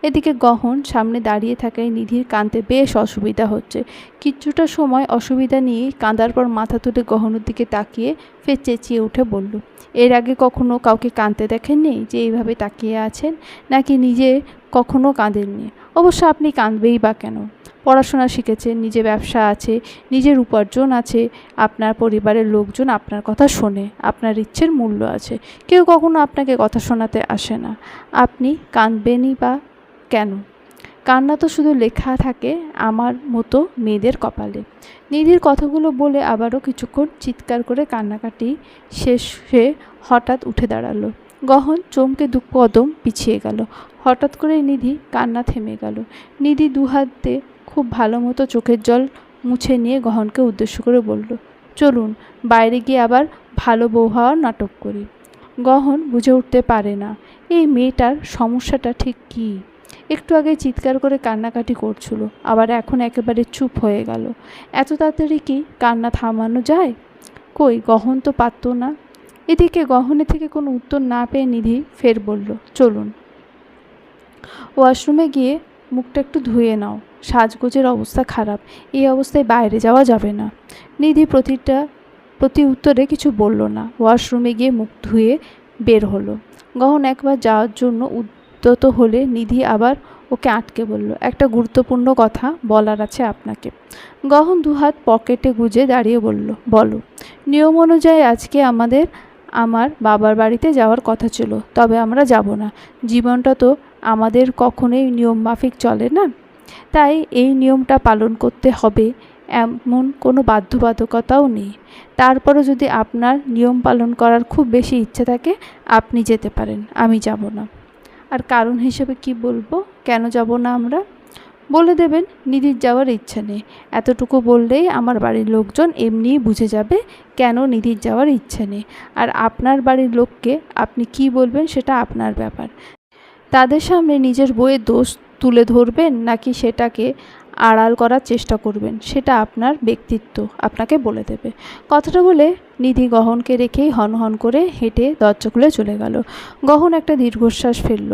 [SPEAKER 1] এদিকে গহন সামনে দাঁড়িয়ে থাকায় নিধির কাঁদতে বেশ অসুবিধা হচ্ছে। কিছুটা সময় অসুবিধা নিয়েই কাঁদার পর মাথা তুলে গহনের দিকে তাকিয়ে ফের চেঁচিয়ে উঠে বলল, এর আগে কখনো কাউকে কাঁদতে দেখেননি যে এইভাবে তাকিয়ে আছেন? নাকি নিজে কখনো কাঁদেননি? অবশ্য আপনি কাঁদবেই বা কেন? পড়াশোনা শিখেছেন, নিজে ব্যবসা আছে, নিজের উপার্জন আছে, আপনার পরিবারের লোকজন আপনার কথা শোনে, আপনার ইচ্ছের মূল্য আছে। কেউ কখনো আপনাকে কথা শোনাতে আসে না। আপনি কাঁদবেনই বা কেন? কান্না তো শুধু লেখা থাকে আমার মতো মেয়েদের কপালে। নিধির কথাগুলো বলে আবারও কিছুক্ষণ চিৎকার করে কান্নাকাটি শেষে হঠাৎ উঠে দাঁড়ালো। গহন চমকে দু কদম পিছিয়ে গেল। হঠাৎ করে নিধি কান্না থেমে গেল। নিধি দুহাতে খুব ভালো মতো চোখের জল মুছে নিয়ে গহনকে উদ্দেশ্য করে বলল, চলুন বাইরে গিয়ে আবার ভালো বউ হওয়ার নাটক করি। গহন বুঝে উঠতে পারে না এই মেয়েটার সমস্যাটা ঠিক কী। একটু আগে চিৎকার করে কান্নাকাটি করছিল, আবার এখন একেবারে চুপ হয়ে গেল। এত তাড়াতাড়ি কি কান্না থামানো যায়? কই, গহন তো পারত না। এদিকে গহনের থেকে কোনো উত্তর না পেয়ে নিধি ফের বলল, চলুন ওয়াশরুমে গিয়ে মুখটা একটু ধুয়ে নাও, সাজগোজের অবস্থা খারাপ, এই অবস্থায় বাইরে যাওয়া যাবে না। নিধি প্রতি উত্তরে কিছু বলল না। ওয়াশরুমে গিয়ে মুখ ধুয়ে বের হলো। গহন একবার যাওয়ার জন্য উদ্যত হলে নিধি আবার ওকে আটকে বলল, একটা গুরুত্বপূর্ণ কথা বলার আছে আপনাকে। গহন দুহাত পকেটে গুজে দাঁড়িয়ে বলল, বলো। নিয়ম অনুযায়ী আজকে আমার বাবার বাড়িতে যাওয়ার কথা ছিল, তবে আমরা যাব না। জীবনটা তো আমাদের কখনোই নিয়ম মাফিক চলে না, তাই এই নিয়মটা পালন করতে হবে এমন কোনো বাধ্যবাধকতাও নেই। তারপরও যদি আপনার নিয়ম পালন করার খুব বেশি ইচ্ছে থাকে আপনি যেতে পারেন, আমি যাব না। আর কারণ হিসেবে কি বলবো, কেন যাব না আমরা? বলে দেবেন নিধির যাওয়ার ইচ্ছা নেই। এতটুকু বললেই আমার বাড়ির লোকজন এমনিই বুঝে যাবে কেন নিধির যাওয়ার ইচ্ছে নেই। আর আপনার বাড়ির লোককে আপনি কি বলবেন সেটা আপনার ব্যাপার। তাদের সামনে নিজের বইয়ের দোষ তুলে ধরবেন নাকি সেটাকে আড়াল করার চেষ্টা করবেন সেটা আপনার ব্যক্তিত্ব আপনাকে বলে দেবে। কথাটা বলে নিধি গহনকে রেখেই হনহন করে হেঁটে দরজা খুলে চলে গেল। গহন একটা দীর্ঘশ্বাস ফেলল।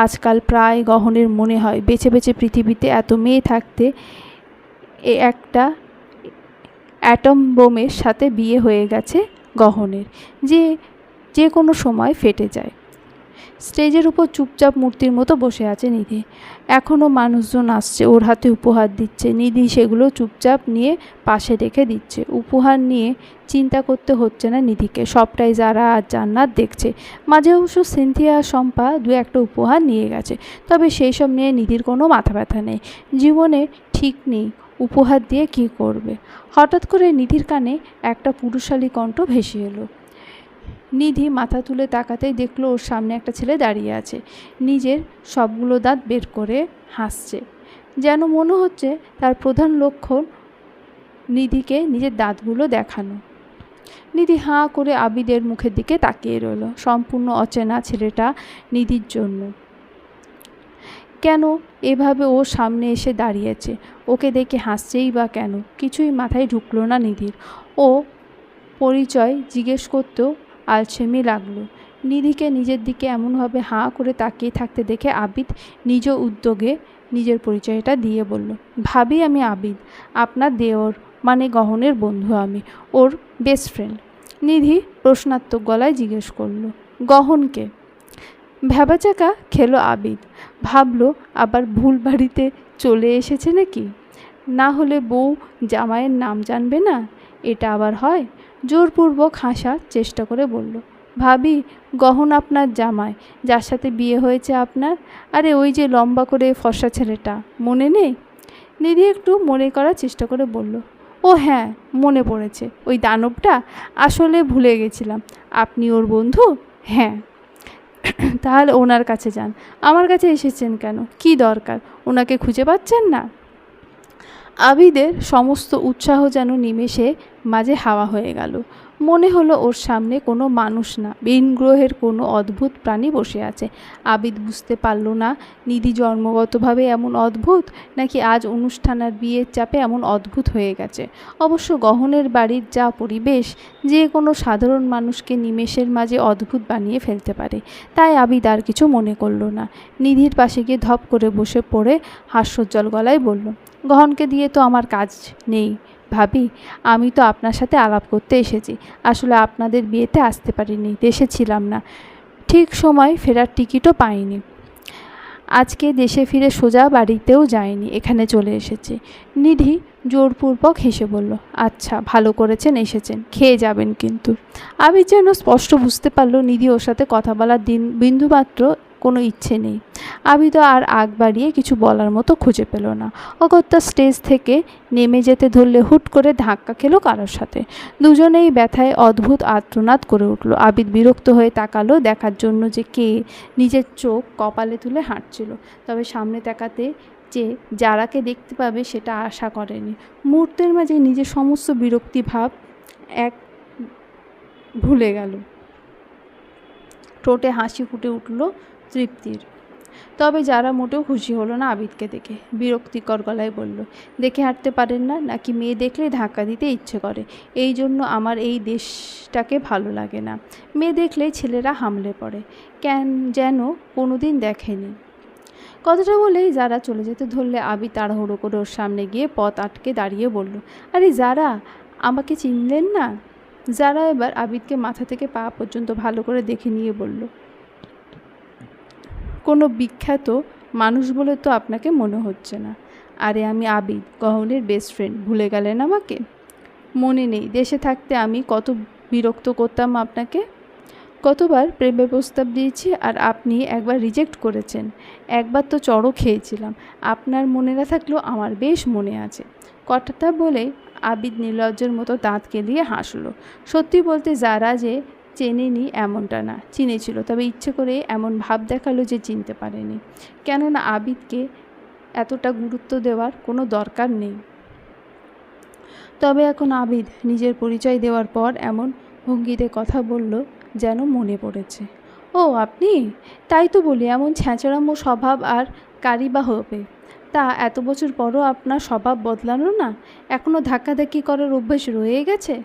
[SPEAKER 1] আজকাল প্রায় গহনের মনে হয় বেছে বেছে পৃথিবীতে এত মেয়ে থাকতে একটা অ্যাটম বোমের সাথে বিয়ে হয়ে গেছে গহনের, যে কোনো সময় ফেটে যায়। স্টেজের উপর চুপচাপ মূর্তির মতো বসে আছে নিধি। এখনও মানুষজন আসছে, ওর হাতে উপহার দিচ্ছে। নিধি সেগুলো চুপচাপ নিয়ে পাশে রেখে দিচ্ছে। উপহার নিয়ে চিন্তা করতে হচ্ছে না নিধিকে, সবটাই যারা আর জান্নাত দেখছে। মাঝে অবশ্য সিনথিয়া আর শম্পা দু একটা উপহার নিয়ে গেছে, তবে সেই সব নিয়ে নিধির কোনো মাথা ব্যথা নেই। জীবনে ঠিক নেই উপহার দিয়ে কী করবে। হঠাৎ করে নিধির কানে একটা পুরুষালী কণ্ঠ ভেসে এলো। নিধি মাথা তুলে তাকাতেই দেখলো ওর সামনে একটা ছেলে দাঁড়িয়ে আছে, নিজের সবগুলো দাঁত বের করে হাসছে। যেন মনে হচ্ছে তার প্রধান লক্ষণ নিধিকে নিজের দাঁতগুলো দেখানো। নিধি হাঁ করে আবিদের মুখের দিকে তাকিয়ে রইল। সম্পূর্ণ অচেনা ছেলেটা নিধির জন্য কেন এভাবে ওর সামনে এসে দাঁড়িয়েছে, ওকে দেখে হাসছেই বা কেন, কিছুই মাথায় ঢুকলো না নিধির। ও পরিচয় জিজ্ঞেস করতেও আলসেমি লাগলো। নিধিকে নিজের দিকে এমনভাবে হাঁ করে তাকিয়ে থাকতে দেখে আবিদ নিজ উদ্যোগে নিজের পরিচয়টা দিয়ে বলল, ভাবি আমি আবিদ, আপনার দেওর মানে গহনের বন্ধু, আমি ওর বেস্ট ফ্রেন্ড। নিধি প্রশ্নাত্মক গলায় জিজ্ঞেস করলো, গহনকে? ভ্যাবাচাকা খেলো আবিদ। ভাবলো আবার ভুল বাড়িতে চলে এসেছে নাকি, না হলে বউ জামাইয়ের নাম জানবে না, এটা আবার হয়। জোরপূর্বক হাসার চেষ্টা করে বলল, ভাবি গহন আপনার জামাই, যার সাথে বিয়ে হয়েছে আপনার। আরে ওই যে লম্বা করে ফর্সা ছেলেটা, মনে নেই? নিধি একটু মনে করার চেষ্টা করে বলল, ও হ্যাঁ, মনে পড়েছে, ওই দানবটা। আসলে ভুলে গেছিলাম। আপনি ওর বন্ধু? হ্যাঁ। তাহলে ওনার কাছে যান। আমার কাছে এসেছেন কেন? কী দরকার? ওনাকে খুঁজে পাচ্ছেন না? আবিদের সমস্ত উৎসাহ যেন নিমেষে মাঝে হাওয়া হয়ে গেল। মনে হলো ওর সামনে কোনো মানুষ না, ভিন গ্রহের কোনো অদ্ভুত প্রাণী বসে আছে। আবিদ বুঝতে পারল না নিধি জন্মগতভাবে এমন অদ্ভুত, নাকি আজ অনুষ্ঠান আর বিয়ের চাপে এমন অদ্ভুত হয়ে গেছে। অবশ্য গহনের বাড়ির যা পরিবেশ, যে কোনো সাধারণ মানুষকে নিমেষের মাঝে অদ্ভুত বানিয়ে ফেলতে পারে। তাই আবিদ আর কিছু মনে করল না। নিধির পাশে গিয়ে ধপ করে বসে পড়ে হাস্যোজ্জ্বল গলায় বলল, গহনকে দিয়ে তো আমার কাজ নেই ভাবি। আমি তো আপনার সাথে আলাপ করতে এসেছি। আসলে আপনাদের বিয়েতে আসতে পারিনি, দেশে ছিলাম না, ঠিক সময় ফেরার টিকিটও পাইনি। আজকে দেশে ফিরে সোজা বাড়িতেও যায়নি, এখানে চলে এসেছি। নিধি জোরপূর্বক হেসে বলল, আচ্ছা, ভালো করেছেন এসেছেন, খেয়ে যাবেন কিন্তু। আমি যেন স্পষ্ট বুঝতে পারল নিধি ওর সাথে কথা বলার বিন্দুমাত্র কোনো ইচ্ছে নেই। আমি তো আর আগ বাড়িয়ে কিছু বলার মতো খুঁজে পেল না। অগত্যা স্টেজ থেকে নেমে যেতে ধরলে হুট করে ধাক্কা খেলো কারোর সাথে। দুজনেই ব্যথায় অদ্ভুত আর্তনাদ করে উঠল। আবিদ বিরক্ত হয়ে তাকালো দেখার জন্য যে কে নিজের চোখ কপালে তুলে হাঁটছিল, তবে সামনে তাকাতে যে যারাকে দেখতে পাবে সেটা আশা করেনি। মুহূর্তের মাঝে নিজের সমস্ত বিরক্তি ভাব এক ভুলে গেল। ঠোঁটে হাসি ফুটে উঠল তৃপ্তির। তবে যারা মোটেও খুশি হলো না আবিদকে দেখে। বিরক্তিকর গলায় বলল, দেখে হাঁটতে পারেন না নাকি? মেয়ে দেখলে ধাক্কা দিতে ইচ্ছে করে, এই জন্য আমার এই দেশটাকে ভালো লাগে না। মেয়ে দেখলে ছেলেরা হামলে পড়ে, কেন যেন কোনোদিন দেখেনি। কথাটা বলেই যারা চলে যেতে ধরলে আবিদ তাড়াহুড়ো করে ওর সামনে গিয়ে পথ আটকে দাঁড়িয়ে বলল, আরে যারা, আমাকে চিনলেন না? যারা এবার আবিদকে মাথা থেকে পা পর্যন্ত ভালো করে দেখে নিয়ে বলল, কোনো বিখ্যাত মানুষ বলে তো আপনাকে মনে হচ্ছে না। আরে আমি আবিদ, গহনের বেস্ট ফ্রেন্ড, ভুলে গেলেন আমাকে? মনে নেই? দেশে থাকতে আমি কত বিরক্ত করতাম আপনাকে, কতবার প্রেমের প্রস্তাব দিয়েছি আর আপনি একবার রিজেক্ট করেছেন। একবার তো চড়ও খেয়েছিলাম। আপনার মনে না থাকলেও আমার বেশ মনে আছে। কথাটা বলে আবিদ নির্লজ্জের মতো দাঁত কেলিয়ে হাসল। সত্যি বলতে যারা যে চেনেনি এমনটা না, চিনেছিল, তবে ইচ্ছে করে এমন ভাব দেখালো যে চিনতে পারেনি। কেননা আবিদকে এতটা গুরুত্ব দেওয়ার কোনো দরকার নেই। তবে এখন আবিদ নিজের পরিচয় দেওয়ার পর এমন ভঙ্গিতে কথা বলল যেন মনে পড়েছে। ও আপনি? তাই তো বলি, এমন ছ্যাঁচড়ামো স্বভাব আর কারই বা হবে? তা এত বছর পরও আপনার স্বভাব বদলানো না? এখনও ধাক্কাধাক্কি করার অভ্যেস রয়ে গেছে?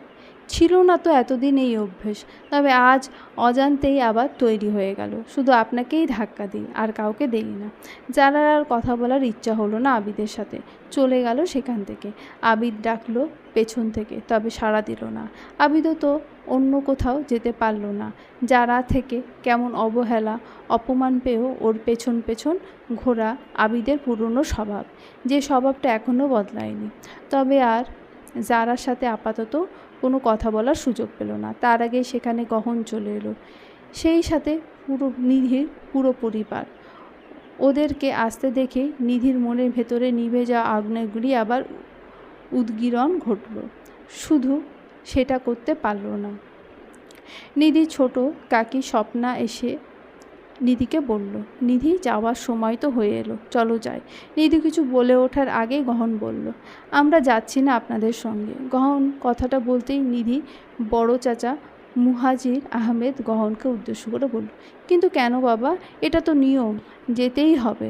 [SPEAKER 1] ছিল না তো এতদিন এই অভ্যেস, তবে আজ অজান্তেই আবার তৈরি হয়ে গেল। শুধু আপনাকেই ধাক্কা দিই, আর কাউকে দেই না। যারার আর কথা বলার ইচ্ছা হলো না আবিদের সাথে, চলে গেল সেখান থেকে। আবিদ ডাকলো পেছন থেকে, তবে সাড়া দিল না। আবিদও তো অন্য কোথাও যেতে পারল না। যারা থেকে কেমন অবহেলা অপমান পেয়েও ওর পেছন পেছন ঘোরা আবিদের পুরনো স্বভাব, যে স্বভাবটা এখনও বদলায়নি। তবে আর যারার সাথে আপাতত কোনো কথা বলার সুযোগ পেল না। তার আগে সেখানে গহন চলে এলো, সেই সাথে নিধির পুরো পরিবার। ওদেরকে আসতে দেখে নিধির মনের ভেতরে নিভে যাওয়া আগ্নেয়গুলি আবার উদ্গীরণ ঘটল। শুধু সেটা করতে পারল না। নিধির ছোট কাকি স্বপ্না এসে নিধিকে বলল, নিধি যাওয়ার সময় তো হয়ে এলো, চলো যাই। নিধি কিছু বলে ওঠার আগেই গহন বলল, আমরা যাচ্ছি না আপনাদের সঙ্গে। গহন কথাটা বলতেই নিধি বড় চাচা মুহাজির আহমেদ গহনকে উদ্দেশ্য করে বলল, কিন্তু কেন বাবা? এটা তো নিয়ম, যেতেই হবে।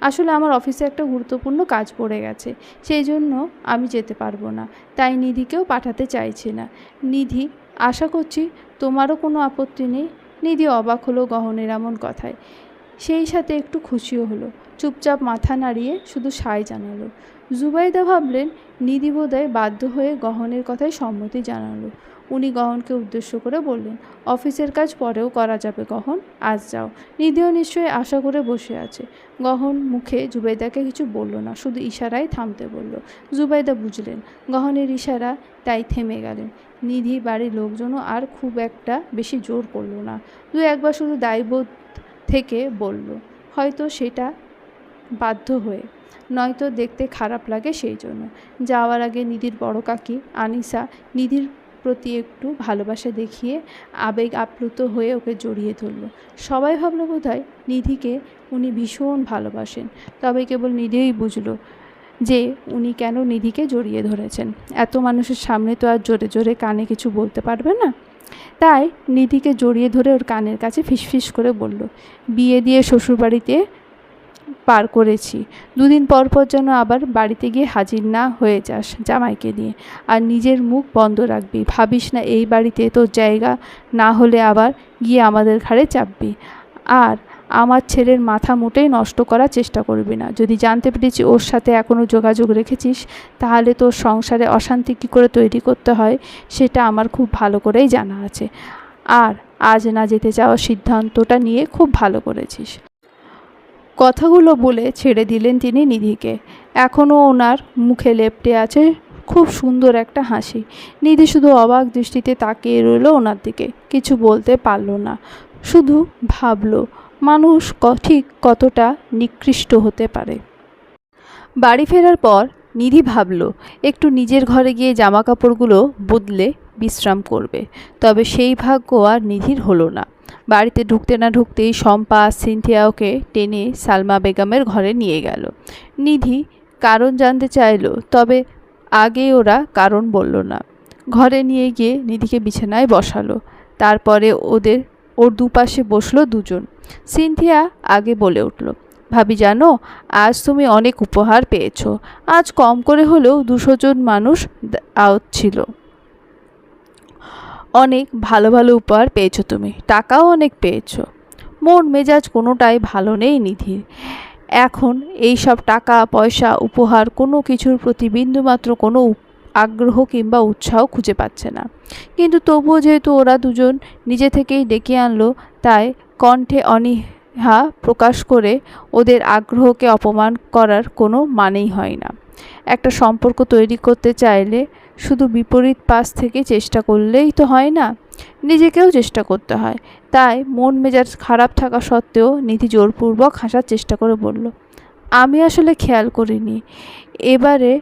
[SPEAKER 1] আসলে আমার অফিসে একটা গুরুত্বপূর্ণ কাজ পড়ে গেছে, সেই জন্য আমি যেতে পারবো না। তাই নিধিকেও পাঠাতে চাইছি না। নিধি, আশা করছি তোমারও কোনো আপত্তি নেই। নিধি অবাক হলো গহনের এমন কথায়, সেই সাথে একটু খুশিও হলো। চুপচাপ মাথা নাড়িয়ে শুধু সায় জানালো। জুবাইদা ভাবলেন নিধি বোধহয় বাধ্য হয়ে গহনের কথায় সম্মতি জানালো। উনি গহনকে উদ্দেশ্য করে বললেন, অফিসের কাজ পরেও করা যাবে গহন, আজ যাও। নিধিও নিশ্চয়ই আশা করে বসে আছে। গহন মুখে জুবাইদাকে কিছু বলল না, শুধু ইশারায় থামতে বলল। জুবাইদা বুঝলেন গহনের ইশারা, তাই থেমে গেলেন। নিধি বাড়ির লোকজনও আর খুব একটা বেশি জোর করল না, দু একবার শুধু দায়বোধ থেকে বলল, হয়তো সেটা বাধ্য হয়ে। নয়তো দেখতে খারাপ লাগে সেই জন্য। যাওয়ার আগে নিধির বড় কাকি আনিসা নিধির প্রতি একটু ভালোবাসা দেখিয়ে আবেগ আপ্লুত হয়ে ওকে জড়িয়ে ধরল। সবাই ভাবলো বোধহয় নিধিকে উনি ভীষণ ভালোবাসেন, তবে কেবল নিধিই বুঝলো যে উনি কেন নিধিকে জড়িয়ে ধরেছেন। এত মানুষের সামনে তো আর জোরে জোরে কানে কিছু বলতে পারবে না। তাই নিধিকে জড়িয়ে ধরে ওর কানের কাছে ফিসফিস করে বলল, বিয়ে দিয়ে শ্বশুরবাড়িতে পার করেছি, 2 দিন পর পর যেন আবার বাড়িতে গিয়ে হাজির না হয়ে যাস জামাইকে নিয়ে। আর নিজের মুখ বন্ধ রাখবি, ভাবিস না এই বাড়িতে তোর জায়গা না হলে আবার গিয়ে আমাদের ঘাড়ে চাপবি। আর আমার ছেলের মাথা মোটেই নষ্ট করার চেষ্টা করবি না। যদি জানতে পেরেছি ওর সাথে এখনও যোগাযোগ রেখেছিস, তাহলে তোর সংসারে অশান্তি কী করে তৈরি করতে হয় সেটা আমার খুব ভালো করেই জানা আছে। আর আজ না যেতে চাওয়ার সিদ্ধান্তটা নিয়ে খুব ভালো করেছিস। কথাগুলো বলে ছেড়ে দিলেন তিনি নিধিকে। এখনও ওনার মুখে লেপ্টে আছে খুব সুন্দর একটা হাসি। নিধি শুধু অবাক দৃষ্টিতে তাকিয়ে রইল ওনার দিকে, কিছু বলতে পারল না, শুধু ভাবল মানুষ ঠিক কতটা নিকৃষ্ট হতে পারে। বাড়ি ফেরার পর নিধি ভাবল একটু নিজের ঘরে গিয়ে জামা কাপড়গুলো বদলে বিশ্রাম করবে, তবে সেই ভাগ্য আর নিধির হলো না। বাড়িতে ঢুকতে না ঢুকতেই শম্পা সিনথিয়া ওকে টেনে সালমা বেগমের ঘরে নিয়ে গেল। নিধি কারণ জানতে চাইল, তবে আগে ওরা কারণ বলল না। ঘরে নিয়ে গিয়ে নিধিকে বিছানায় বসালো, তারপরে ওর দুপাশে বসলো দুজন। সিনথিয়া আগে বলে উঠল, ভাবি জানো, আজ তুমি অনেক উপহার পেয়েছো। আজ কম করে হলেও 200 জন মানুষ আউট ছিল। অনেক ভালো ভালো উপহার পেয়েছো তুমি, টাকাও অনেক পেয়েছো। মন মেজাজ কোনোটাই ভালো নেই নিধির। এখন এই সব টাকা পয়সা উপহার কোনো কিছুর প্রতি বিন্দুমাত্র কোনো আগ্রহ কিংবা উৎসাহ খুঁজে পাচ্ছে না। কিন্তু তবুও যেহেতু ওরা দুজন নিজে থেকেই ডেকে আনলো, তাই কণ্ঠে অনীহা প্রকাশ করে ওদের আগ্রহকে অপমান করার কোনো মানেই হয় না। একটা সম্পর্ক তৈরি করতে চাইলে শুধু বিপরীত পাশ থেকে চেষ্টা করলেই তো হয় না, নিজেকেও চেষ্টা করতে হয়। তাই মন মেজাজ খারাপ থাকা সত্ত্বেও নিধি জোরপূর্বক হাসার চেষ্টা করে বলল, আমি আসলে খেয়াল করিনি। এবারে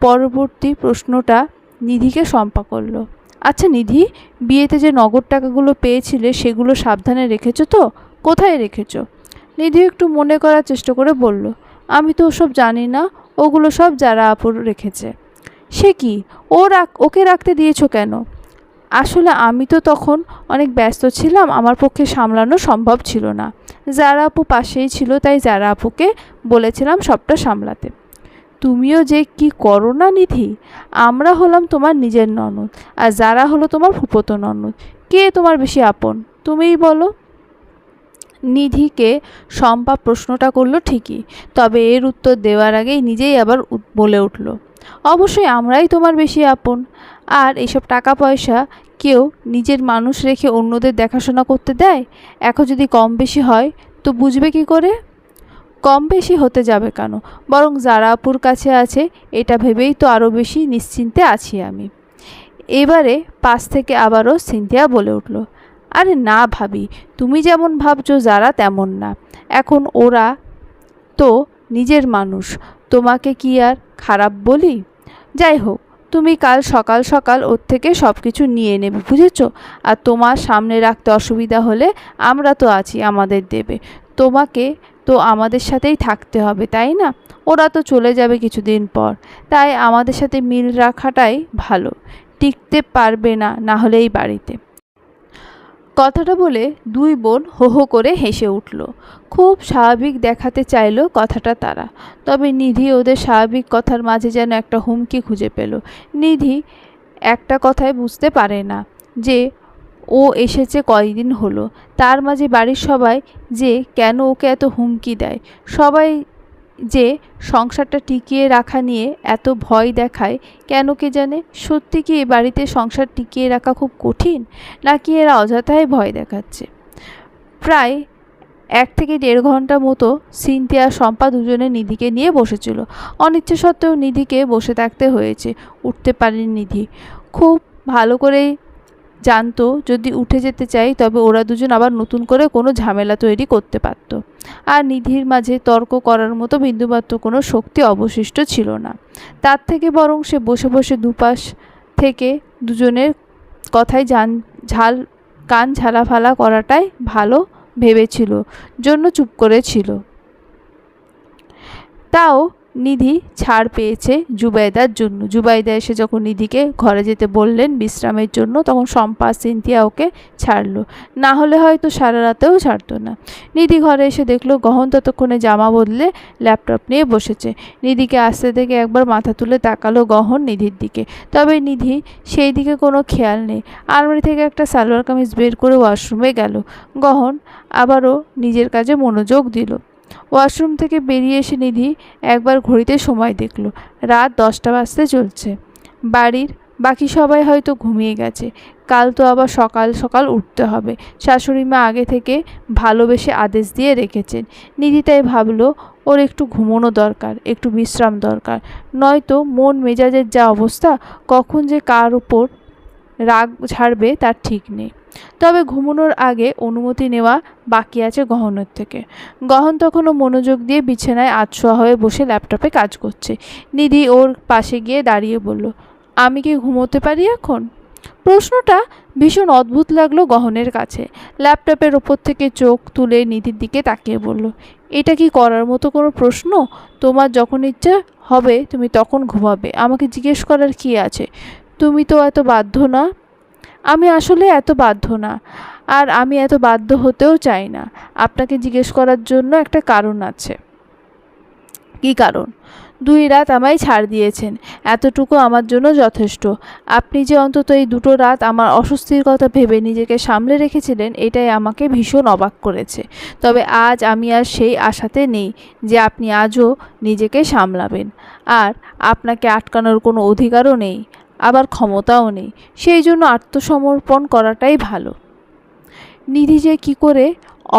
[SPEAKER 1] পরবর্তী প্রশ্নটা নিধিকে শম্পা করল। আচ্ছা নিধি, বিয়েতে যে নগদ টাকাগুলো পেয়েছিলে সেগুলো সাবধানে রেখেছো তো? কোথায় রেখেছো? নিধি একটু মনে করার চেষ্টা করে বলল, আমি তো ওসব জানি না, ওগুলো সব যারা আপুর রেখেছে। সে কি, ওকে রাখতে দিয়েছো কেন? আসলে আমি তো তখন অনেক ব্যস্ত ছিলাম, আমার পক্ষে সামলানো সম্ভব ছিল না। যারা আপু পাশেই ছিল, তাই যারা আপুকে বলেছিলাম সবটা সামলাতে। তুমিও যে কি করো না নিধি, আমরা হলাম তোমার নিজের ননদ, আর যারা হলো তোমার ফুফতো ননদ। কে তোমার বেশি আপন তুমিই বলো। নিধিকে শম্পা প্রশ্নটা করলো ঠিকই, তবে এর উত্তর দেওয়ার আগেই নিজেই আবার বলে উঠল, অবশ্যই আমরাই তোমার বেশি আপন। আর এইসব টাকা পয়সা কেউ নিজের মানুষ রেখে অন্যদের দেখাশোনা করতে দেয়? এখন যদি কম বেশি হয় তো বুঝবে কি করে? কম বেশি হতে যাবে কেন, বরং যারা আপুর কাছে আছে এটা ভেবেই তো আরও বেশি নিশ্চিন্তে আছি আমি। এবারে পাশ থেকে আবারও সিনথিয়া বলে উঠল, আরে না ভাবি, তুমি যেমন ভাবছো যারা তেমন না। এখন ওরা তো নিজের মানুষ, তোমাকে কি আর খারাপ বলি? যাই হোক, তুমি কাল সকাল সকাল ওর থেকে সব কিছু নিয়ে নেবে, বুঝেছ? আর তোমার সামনে রাখতে অসুবিধা হলে আমরা তো আছি, আমাদের দেবে। তোমাকে তো আমাদের সাথেই থাকতে হবে, তাই না? ওরা তো চলে যাবে কিছুদিন পর, তাই আমাদের সাথে মিল রাখাটাই ভালো। টিকতে পারবে না না হলে এই বাড়িতে। কথাটা বলে দুই বোন হো হো করে হেসে উঠল। খুব স্বাভাবিক দেখাতে চাইল কথাটা তারা, তবে নিধি ওদের স্বাভাবিক কথার মাঝে যেন একটা হুমকি খুঁজে পেল। নিধি একটা কথাই বুঝতে পারে না যে ও এসেছে কয়দিন হলো, তার মাঝে বাড়ির সবাই যে কেন ওকে এত হুমকি দেয়। সবাই যে সংসারটা টিকিয়ে রাখা নিয়ে এত ভয় দেখায় কেন কে জানে? সত্যি কি এ বাড়িতে সংসার টিকিয়ে রাখা খুব কঠিন, নাকি এরা অযথাই ভয় দেখাচ্ছে? প্রায় 1 থেকে 1.5 ঘন্টা মতো সিনথিয়া শম্পা দুজনে নিধিকে নিয়ে বসেছিল। অনিচ্ছা সত্ত্বেও নিধিকে বসে থাকতে হয়েছে, উঠতে পারেনি নিধি। খুব ভালো করে জানতো যদি উঠে যেতে চাই তবে ওরা দুজন আবার নতুন করে কোনো ঝামেলা তৈরি করতে পারত। আর নিধির মাঝে তর্ক করার মতো বিন্দুমাত্র কোনো শক্তি অবশিষ্ট ছিল না। তার থেকে বরং সে বসে বসে দুপাশ থেকে দুজনের কথায় কান ঝালাফালা করাটাই ভালো ভেবেছিল, জন্য চুপ করেছিল। তাও নিধি ছাড় পেয়েছে জুবাইদার জন্য। জুবাইদা এসে যখন নিধিকে ঘরে যেতে বললেন বিশ্রামের জন্য, তখন শম্পা সিনথিয়া ওকে ছাড়লো, না হলে হয়তো সারা রাতেও ছাড়তো না। নিধি ঘরে এসে দেখলো গহন ততক্ষণে জামা বদলে ল্যাপটপ নিয়ে বসেছে। নিধিকে আসতে দেখে একবার মাথা তুলে তাকালো গহন নিধির দিকে, তবে নিধি সেই দিকে কোনো খেয়াল নেই। আলমারি থেকে একটা সালোয়ার কামিজ বের করে ওয়াশরুমে গেল। গহন আবারও নিজের কাজে মনোযোগ দিল। ওয়াশরুম থেকে বেরিয়ে এসে নিধি একবার ঘড়িতে সময় দেখল, রাত 10টা বাজতে চলছে। বাড়ির বাকি সবাই হয়তো ঘুমিয়ে গেছে, কাল তো আবার সকাল সকাল উঠতে হবে। শাশুড়ি মা আগে থেকে ভালোবেসে আদেশ দিয়ে রেখেছেন। নিধি তাই ভাবলো ওর একটু ঘুমোনো দরকার, একটু বিশ্রাম দরকার, নয়তো মন মেজাজের যা অবস্থা, কখন যে কার উপর রাগ ঝাড়বে তার ঠিক নেই। তবে ঘুমানোর আগে অনুমতি নেওয়া বাকি আছে গহনের থেকে। গহন তখনও মনোযোগ দিয়ে বিছানায় আধশোয়া হয়ে বসে ল্যাপটপে কাজ করছে। নিধি ওর পাশে গিয়ে দাঁড়িয়ে বলল, আমি কি ঘুমোতে পারি এখন? প্রশ্নটা ভীষণ অদ্ভুত লাগলো গহনের কাছে। ল্যাপটপের ওপর থেকে চোখ তুলে নিধির দিকে তাকিয়ে বলল, এটা কি করার মতো কোনো প্রশ্ন? তোমার যখন ইচ্ছে হবে তুমি তখন ঘুমাবে, আমাকে জিজ্ঞেস করার কি আছে? তুমি তো এত বাধ্য না। আমি আসলে এত বাধ্য না, আর আমি এত বাধ্য হতেও চাই না। আপনাকে জিজ্ঞেস করার জন্য একটা কারণ আছে। কি কারণ? 2 রাত আমায় ছাড় দিয়েছেন, এতটুকু আমার জন্য যথেষ্ট। আপনি যে অন্তত এই 2টো রাত আমার অস্বস্তির কথা ভেবে নিজেকে সামলে রেখেছিলেন, এটাই আমাকে ভীষণ অবাক করেছে। তবে আজ আমি আর সেই আশাতে নেই যে আপনি আজও নিজেকে সামলাবেন। আর আপনাকে আটকানোর কোনো অধিকারও নেই, আবার ক্ষমতাও নেই। সেই জন্য আত্মসমর্পণ করাটাই ভালো। নিধি যে কী করে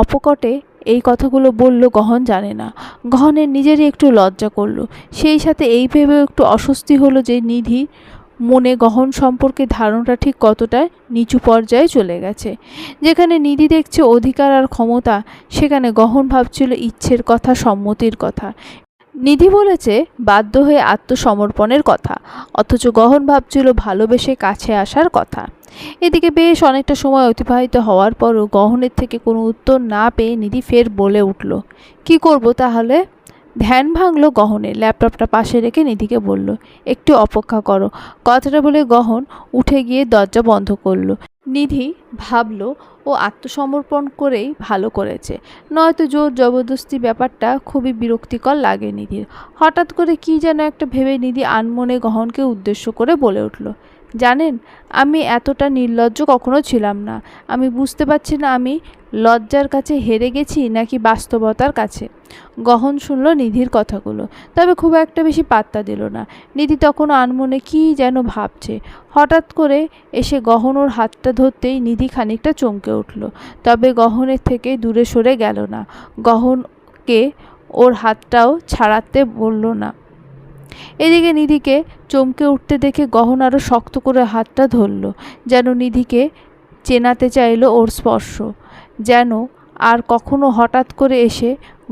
[SPEAKER 1] অপকটে এই কথাগুলো বলল গহন জানে না। গহনের নিজেরই একটু লজ্জা করলো, সেই সাথে এই ভেবেও একটু অস্বস্তি হলো যে নিধি মনে গহন সম্পর্কে ধারণাটা ঠিক কতটা নিচু পর্যায়ে চলে গেছে। যেখানে নিধি দেখছে অধিকার আর ক্ষমতা, সেখানে গহন ভাবছিল ইচ্ছের কথা, সম্মতির কথা। নিধি বলেছে বাধ্য হয়ে আত্মসমর্পণের কথা, অথচ গহন ভাবছিল ভালোবেসে কাছে আসার কথা। এদিকে বেশ অনেকটা সময় অতিবাহিত হওয়ার পরও গহনের থেকে কোনো উত্তর না পেয়ে নিধি ফের বলে উঠল, কি করব তাহলে? ধ্যান ভাঙল গহনের। ল্যাপটপটা পাশে রেখে নিধিকে বলল, একটু অপেক্ষা করো। কথাটা বলে গহন উঠে গিয়ে দরজা বন্ধ করলো। নিধি ভাবল ও আত্মসমর্পণ করেই ভালো করেছে, নয়তো জোর জবরদস্তি ব্যাপারটা খুবই বিরক্তিকর লাগে নিধির। হঠাৎ করে কি যেন একটা ভেবে নিধি আনমনে গহনকে উদ্দেশ্য করে বলে উঠল, জানেন, আমি এতটা নির্লজ্জ কখনো ছিলাম না। আমি বুঝতে পারছি না আমি লজ্জার কাছে হেরে গেছি নাকি বাস্তবতার কাছে। গহন শুনল নিধির কথাগুলো, তবে খুব একটা বেশি পাত্তা দিল না। নিধি তখন আনমনে কি যেন ভাবছে। হঠাৎ করে এসে গহন ওর হাতটা ধরতেই নিধি খানিকটা চমকে উঠল, তবে গহনের থেকে দূরে সরে গেল না। গহনকে ওর হাতটাও ছাড়াতে বলল না। এদিকে নিধিকে চমকে উঠতে দেখে গহন আরও শক্ত করে হাতটা ধরল, যেন নিধিকে চেনাতে চাইল ওর স্পর্শ। যেন আর কখনো হঠাৎ করে এসে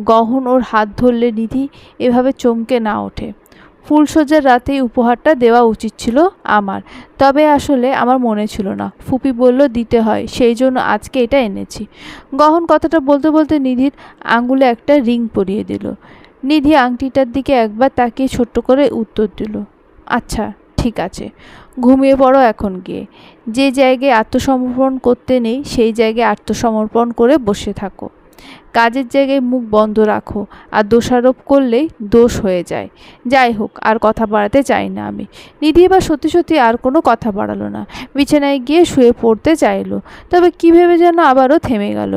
[SPEAKER 1] গহন ওর হাত ধরলে নিধি এভাবে চমকে না ওঠে। ফুলসজ্জার রাতেই উপহারটা দেওয়া উচিত ছিল আমার, তবে আসলে আমার মনে ছিল না। ফুপি বলল দিতে হয়, সেই জন্য আজকে এটা এনেছি। গহন কথাটা বলতে বলতে নিধির আঙুলে একটা রিং পরিয়ে দিল। নিধি আংটিটার দিকে একবার তাকিয়ে ছোট্ট করে উত্তর দিল, আচ্ছা ঠিক আছে, ঘুমিয়ে পড়ো এখন গিয়ে। যে জায়গায় আত্মসমর্পণ করতে নেই সেই জায়গায় আত্মসমর্পণ করে বসে থাকো। কাজের জায়গায় মুখ বন্ধ রাখো, আর দোষারোপ করলেই দোষ হয়ে যায়। যাই হোক, আর কথা বাড়াতে চাই না আমি। নিধি এবার সত্যি সত্যি আর কোনো কথা বাড়ালো না, বিছানায় গিয়ে শুয়ে পড়তে চাইলো। তবে কী ভেবে যেন আবারও থেমে গেল।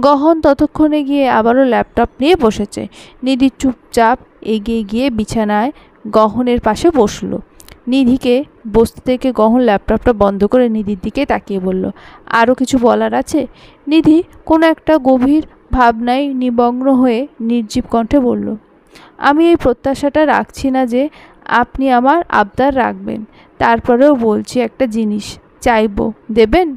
[SPEAKER 1] গহন ততক্ষণে গিয়ে আবারও ল্যাপটপ নিয়ে বসেছে। নিধি চুপচাপ এগিয়ে গিয়ে বিছানায় গহনের পাশে বসলো। নিধিকে বসতে থেকে গহন ল্যাপটপটা বন্ধ করে নিধির দিকে তাকিয়ে বলল, আরও কিছু বলার আছে? নিধি কোনো একটা গভীর ভাবনায় নিমগ্ন হয়ে নির্জীব কণ্ঠে বলল, আমি এই প্রত্যাশাটা রাখছি না যে আপনি আমার আবদার রাখবেন। তারপরেও বলছি একটা জিনিস, চাইব, দেবেন?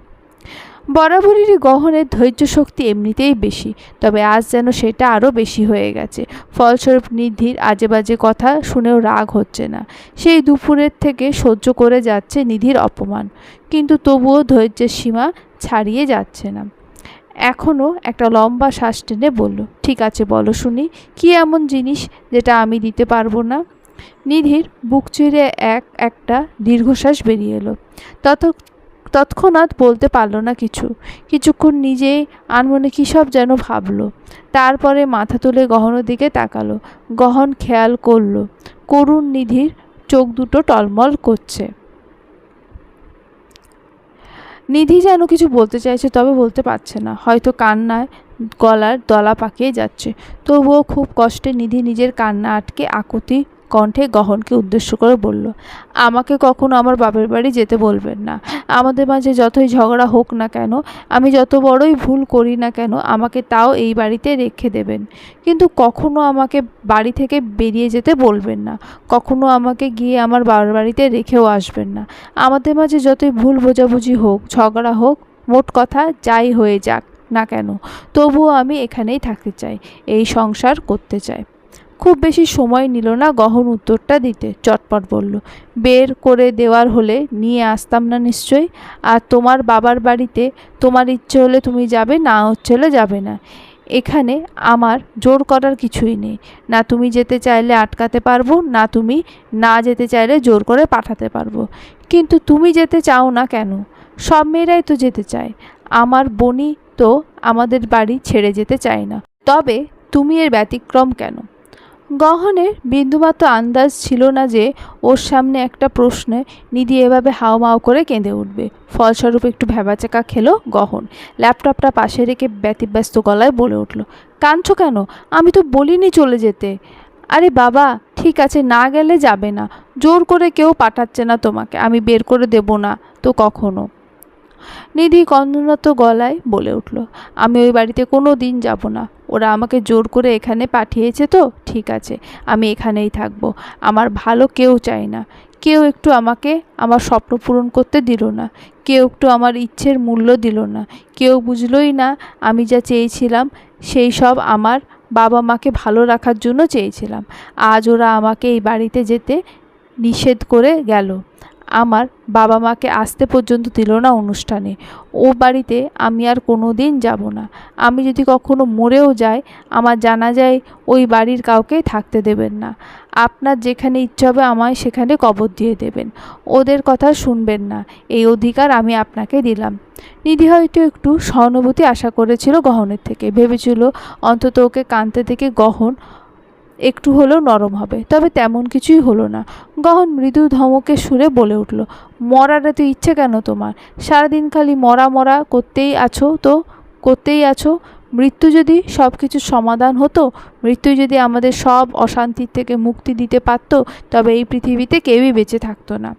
[SPEAKER 1] বরাবরেরই গহনের ধৈর্য শক্তি এমনিতেই বেশি, তবে আজ যেন সেটা আরও বেশি হয়ে গেছে। ফলস্বরূপ নিধির আজে বাজে কথা শুনেও রাগ হচ্ছে না। সেই দুপুরের থেকে সহ্য করে যাচ্ছে নিধির অপমান, কিন্তু তবুও ধৈর্যের সীমা ছাড়িয়ে যাচ্ছে না। এখনও একটা লম্বা শ্বাস টেনে বলল, ঠিক আছে বলো শুনি, কি এমন জিনিস যেটা আমি দিতে পারবো না? নিধির বুক চিরে একটা দীর্ঘশ্বাস বেরিয়ে এলো। তৎক্ষণাৎ বলতে পারল না কিছু। কিছুক্ষণ নিজেই আনমনে কী সব যেন ভাবলো। তারপরে মাথা তুলে গহনের দিকে তাকালো। গহন খেয়াল করল করুণ নিধির চোখ দুটো টলমল করছে। নিধি যেন কিছু বলতে চাইছে, তবে বলতে পারছে না। হয়তো কান্নায় গলার দলা পাকিয়ে যাচ্ছে। তবুও খুব কষ্টে নিধি নিজের কান্না আটকে আকুতি কণ্ঠে গহনকে উদ্দেশ্য করে বলল, আমাকে কখনো আমার বাপের বাড়ি যেতে বলবেন না। আমাদের মাঝে যতই ঝগড়া হোক না কেন, আমি যত বড়ই ভুল করি না কেন, আমাকে তাও এই বাড়িতে রেখে দেবেন। কিন্তু কখনো আমাকে বাড়ি থেকে বেরিয়ে যেতে বলবেন না। কখনো আমাকে গিয়ে আমার বাবার বাড়িতে রেখেও আসবেন না। আমাদের মাঝে যতই ভুল বোঝাবুঝি হোক, ঝগড়া হোক, মোট কথা যাই হয়ে যাক না কেন, তবুও আমি এখানেই থাকতে চাই, এই সংসার করতে চাই। খুব বেশি সময় নিল না গহন উত্তরটা দিতে। চটপট বলল, বের করে দেওয়ার হলে নিয়ে আসতাম না নিশ্চয়ই। আর তোমার বাবার বাড়িতে তোমার ইচ্ছে হলে তুমি যাবে, না হচ্ছে হলে যাবে না। এখানে আমার জোর করার কিছুই নেই। না তুমি যেতে চাইলে আটকাতে পারবো, না তুমি না যেতে চাইলে জোর করে পাঠাতে পারবো। কিন্তু তুমি যেতে চাও না কেন? সব মেয়েরাই তো যেতে চায়। আমার বোনই তো আমাদের বাড়ি ছেড়ে যেতে চায় না, তবে তুমি এর ব্যতিক্রম কেন? গহনের বিন্দুমাত্র আন্দাজ ছিল না যে ওর সামনে একটা প্রশ্নে নিধি এভাবে হাউমাউ করে কেঁদে উঠবে। ফলস্বরূপ একটু ভ্যাবাচাকা খেলো গহন। ল্যাপটপটা পাশে রেখে ব্যতিব্যস্ত গলায় বলে উঠল, কাঁদছো কেন? আমি তো বলিনি চলে যেতে। আরে বাবা, ঠিক আছে, না গেলে যাবে না। জোর করে কেউ পাঠাচ্ছে না তোমাকে, আমি বের করে দেব না তো কখনো। নিধি কন্দনত গলায় বলে উঠল, আমি ওই বাড়িতে কোনো দিন যাব না। ওরা আমাকে জোর করে এখানে পাঠিয়েছে তো ঠিক আছে, আমি এখানেই থাকবো। আমার ভালো কেউ চায় না। কেউ একটু আমাকে আমার স্বপ্ন পূরণ করতে দিল না। কেউ একটু আমার ইচ্ছের মূল্য দিল না। কেউ বুঝলই না আমি যা চেয়েছিলাম সেই সব আমার বাবা মাকে ভালো রাখার জন্য চেয়েছিলাম। আজ ওরা আমাকে এই বাড়িতে যেতে নিষেধ করে গেল। আমার বাবা মাকে আসতে পর্যন্ত দিল না অনুষ্ঠানে। ও বাড়িতে আমি আর কোনো দিন যাব না। আমি যদি কখনো মরেও যাই, আমার জানাজায় ওই বাড়ির কাউকে থাকতে দেবেন না। আপনার যেখানে ইচ্ছে হবে আমায় সেখানে কবর দিয়ে দেবেন। ওদের কথা শুনবেন না, এই অধিকার আমি আপনাকে দিলাম। নিধি হয়তো একটু সহানুভূতি আশা করেছিল গহনের থেকে। ভেবেছিল অন্তত ওকে কাঁদতে থেকে গহন একটু হলেও নরম হবে, তবে তেমন কিছুই হলো না। গহন মৃদু ধমকে সুরে বলে উঠল, মরার এত ইচ্ছে কেন তোমার? সারাদিন খালি মরা মরা করতেই আছো। মৃত্যু যদি সব কিছুর সমাধান হতো, মৃত্যু যদি আমাদের সব অশান্তির থেকে মুক্তি দিতে পারত, তবে এই পৃথিবীতে কেউই বেঁচে থাকতো না।